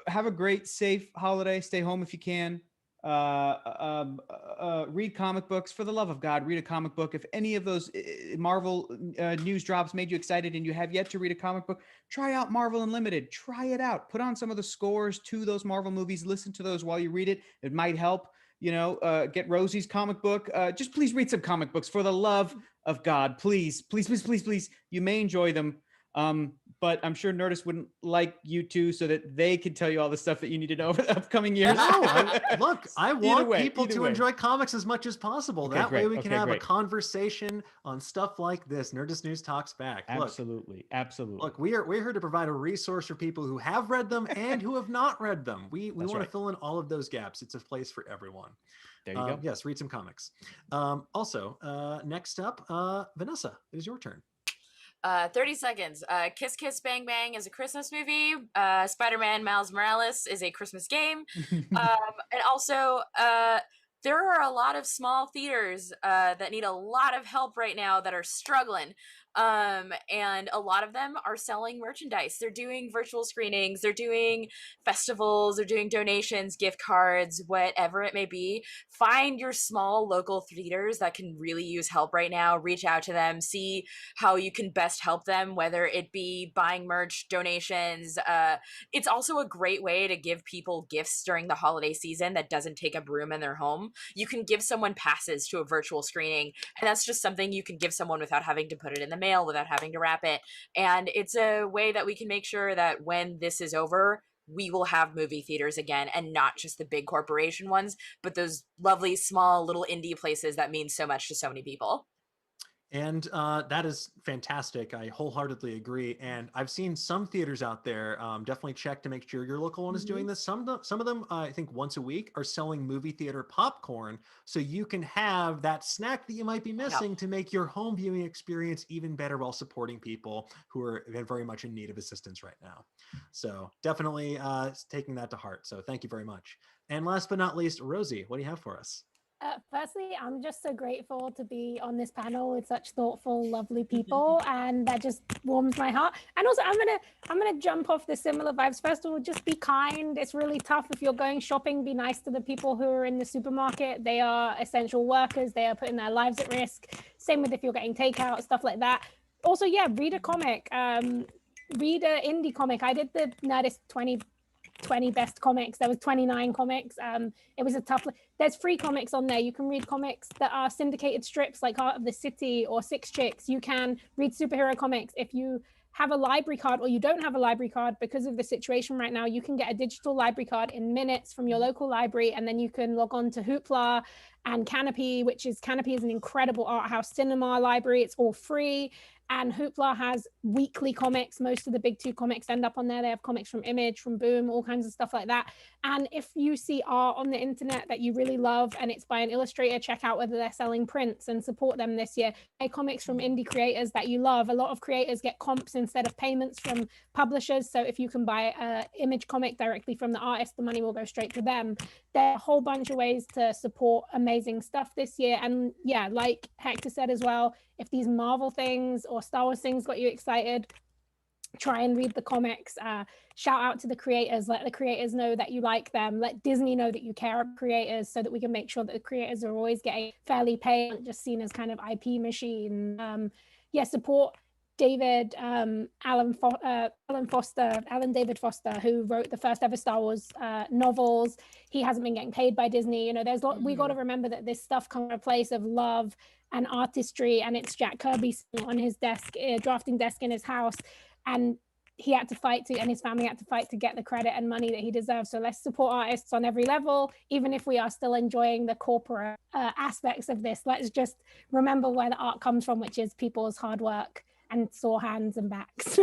have a great, safe holiday. Stay home if you can. Read comic books. For the love of God, read a comic book. If any of those Marvel news drops made you excited and you have yet to read a comic book, try out Marvel Unlimited. Try it out. Put on some of the scores to those Marvel movies. Listen to those while you read it. It might help. Get Rosie's comic book. Just please read some comic books. For the love of God, please, please, please, please, please. You may enjoy them. But I'm sure Nerdist wouldn't like you two, so that they could tell you all the stuff that you need to know over the upcoming years. No, I want people to way. enjoy comics as much as possible. Okay, That way great. we can Okay, have a great. conversation on stuff like this. Nerdist News Talks Back. Absolutely. Look, we're here to provide a resource for people who have read them and who have not read them. We want to fill in all of those gaps. It's a place for everyone. There you go. Yes, read some comics. Next up, Vanessa, it is your turn. 30 seconds. Kiss Kiss Bang Bang is a Christmas movie. Spider-Man Miles Morales is a Christmas game. And also, there are a lot of small theaters that need a lot of help right now that are struggling. And a lot of them are selling merchandise. They're doing virtual screenings, they're doing festivals, they're doing donations, gift cards, whatever it may be. Find your small local theaters that can really use help right now. Reach out to them, see how you can best help them, whether it be buying merch, donations. It's also a great way to give people gifts during the holiday season that doesn't take up room in their home. You can give someone passes to a virtual screening, and that's just something you can give someone without having to put it in the mail, without having to wrap it. And it's a way that we can make sure that when this is over, we will have movie theaters again, and not just the big corporation ones, but those lovely small little indie places that mean so much to so many people. And that is fantastic. I wholeheartedly agree. And I've seen some theaters out there. Definitely check to make sure your local one is doing this. Some of them, I think once a week, are selling movie theater popcorn, so you can have that snack that you might be missing to make your home viewing experience even better while supporting people who are very much in need of assistance right now. So definitely taking that to heart. So thank you very much. And last but not least, Rosie, what do you have for us? Firstly, I'm just so grateful to be on this panel with such thoughtful, lovely people, and that just warms my heart. And also, I'm gonna jump off the similar vibes. First of all, just be kind. It's really tough if you're going shopping. Be nice to the people who are in the supermarket. They are essential workers. They are putting their lives at risk. Same with if you're getting takeout, stuff like that. Also, yeah, read a comic. Read an indie comic. I did the Nerdist 2020 best comics. There was 29 comics. It was a tough. There's free comics on there. You can read comics that are syndicated strips like Heart of the City or Six Chicks. You can read superhero comics. If you have a library card or you don't have a library card, because of the situation right now, you can get a digital library card in minutes from your local library, and then you can log on to Hoopla and Canopy, Canopy is an incredible art house cinema library. It's all free. And Hoopla has weekly comics. Most of the big two comics end up on there. They have comics from Image, from Boom, all kinds of stuff like that. And if you see art on the internet that you really love and it's by an illustrator, check out whether they're selling prints and support them this year. Buy comics from indie creators that you love. A lot of creators get comps instead of payments from publishers. So if you can buy an Image comic directly from the artist, the money will go straight to them. There are a whole bunch of ways to support amazing stuff this year. And yeah, like Hector said as well, if these Marvel things or Star Wars things got you excited, try and read the comics. Shout out to the creators. Let the creators know that you like them. Let Disney know that you care about creators, so that we can make sure that the creators are always getting fairly paid, not just seen as kind of IP machine. Support David Alan David Foster, who wrote the first ever Star Wars novels. He hasn't been getting paid by Disney. You know, we got to remember that this stuff comes from a place of love and artistry, and it's Jack Kirby sitting on his desk, drafting desk in his house. And he had to fight to, and his family had to fight to get the credit and money that he deserves. So let's support artists on every level, even if we are still enjoying the corporate aspects of this. Let's just remember where the art comes from, which is people's hard work and sore hands and backs.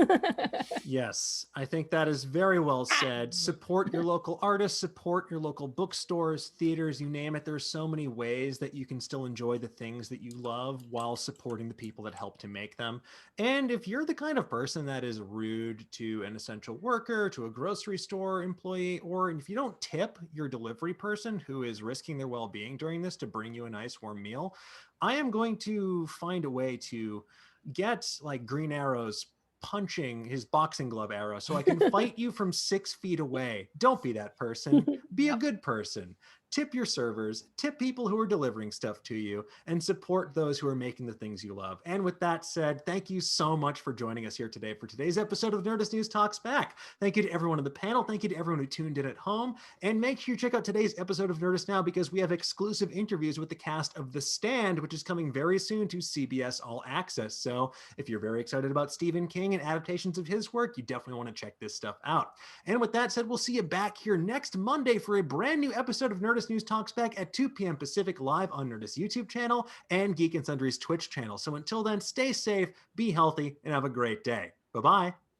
Yes, I think that is very well said. Support your local artists, support your local bookstores, theaters, you name it. There's so many ways that you can still enjoy the things that you love while supporting the people that help to make them. And if you're the kind of person that is rude to an essential worker, to a grocery store employee, or if you don't tip your delivery person who is risking their well-being during this to bring you a nice warm meal, I am going to find a way to get like Green Arrow's punching his boxing glove arrow so I can fight you from 6 feet away. Don't be that person. Be a good person. Tip your servers, tip people who are delivering stuff to you, and support those who are making the things you love. And with that said, thank you so much for joining us here today for today's episode of Nerdist News Talks Back. Thank you to everyone on the panel. Thank you to everyone who tuned in at home. And make sure you check out today's episode of Nerdist Now, because we have exclusive interviews with the cast of The Stand, which is coming very soon to CBS All Access. So if you're very excited about Stephen King and adaptations of his work, you definitely want to check this stuff out. And with that said, we'll see you back here next Monday for a brand new episode of Nerdist News Talks Back at 2 p.m. Pacific, live on Nerdist YouTube channel and Geek and Sundry's Twitch channel. So until then, stay safe, be healthy, and have a great day. Bye-bye.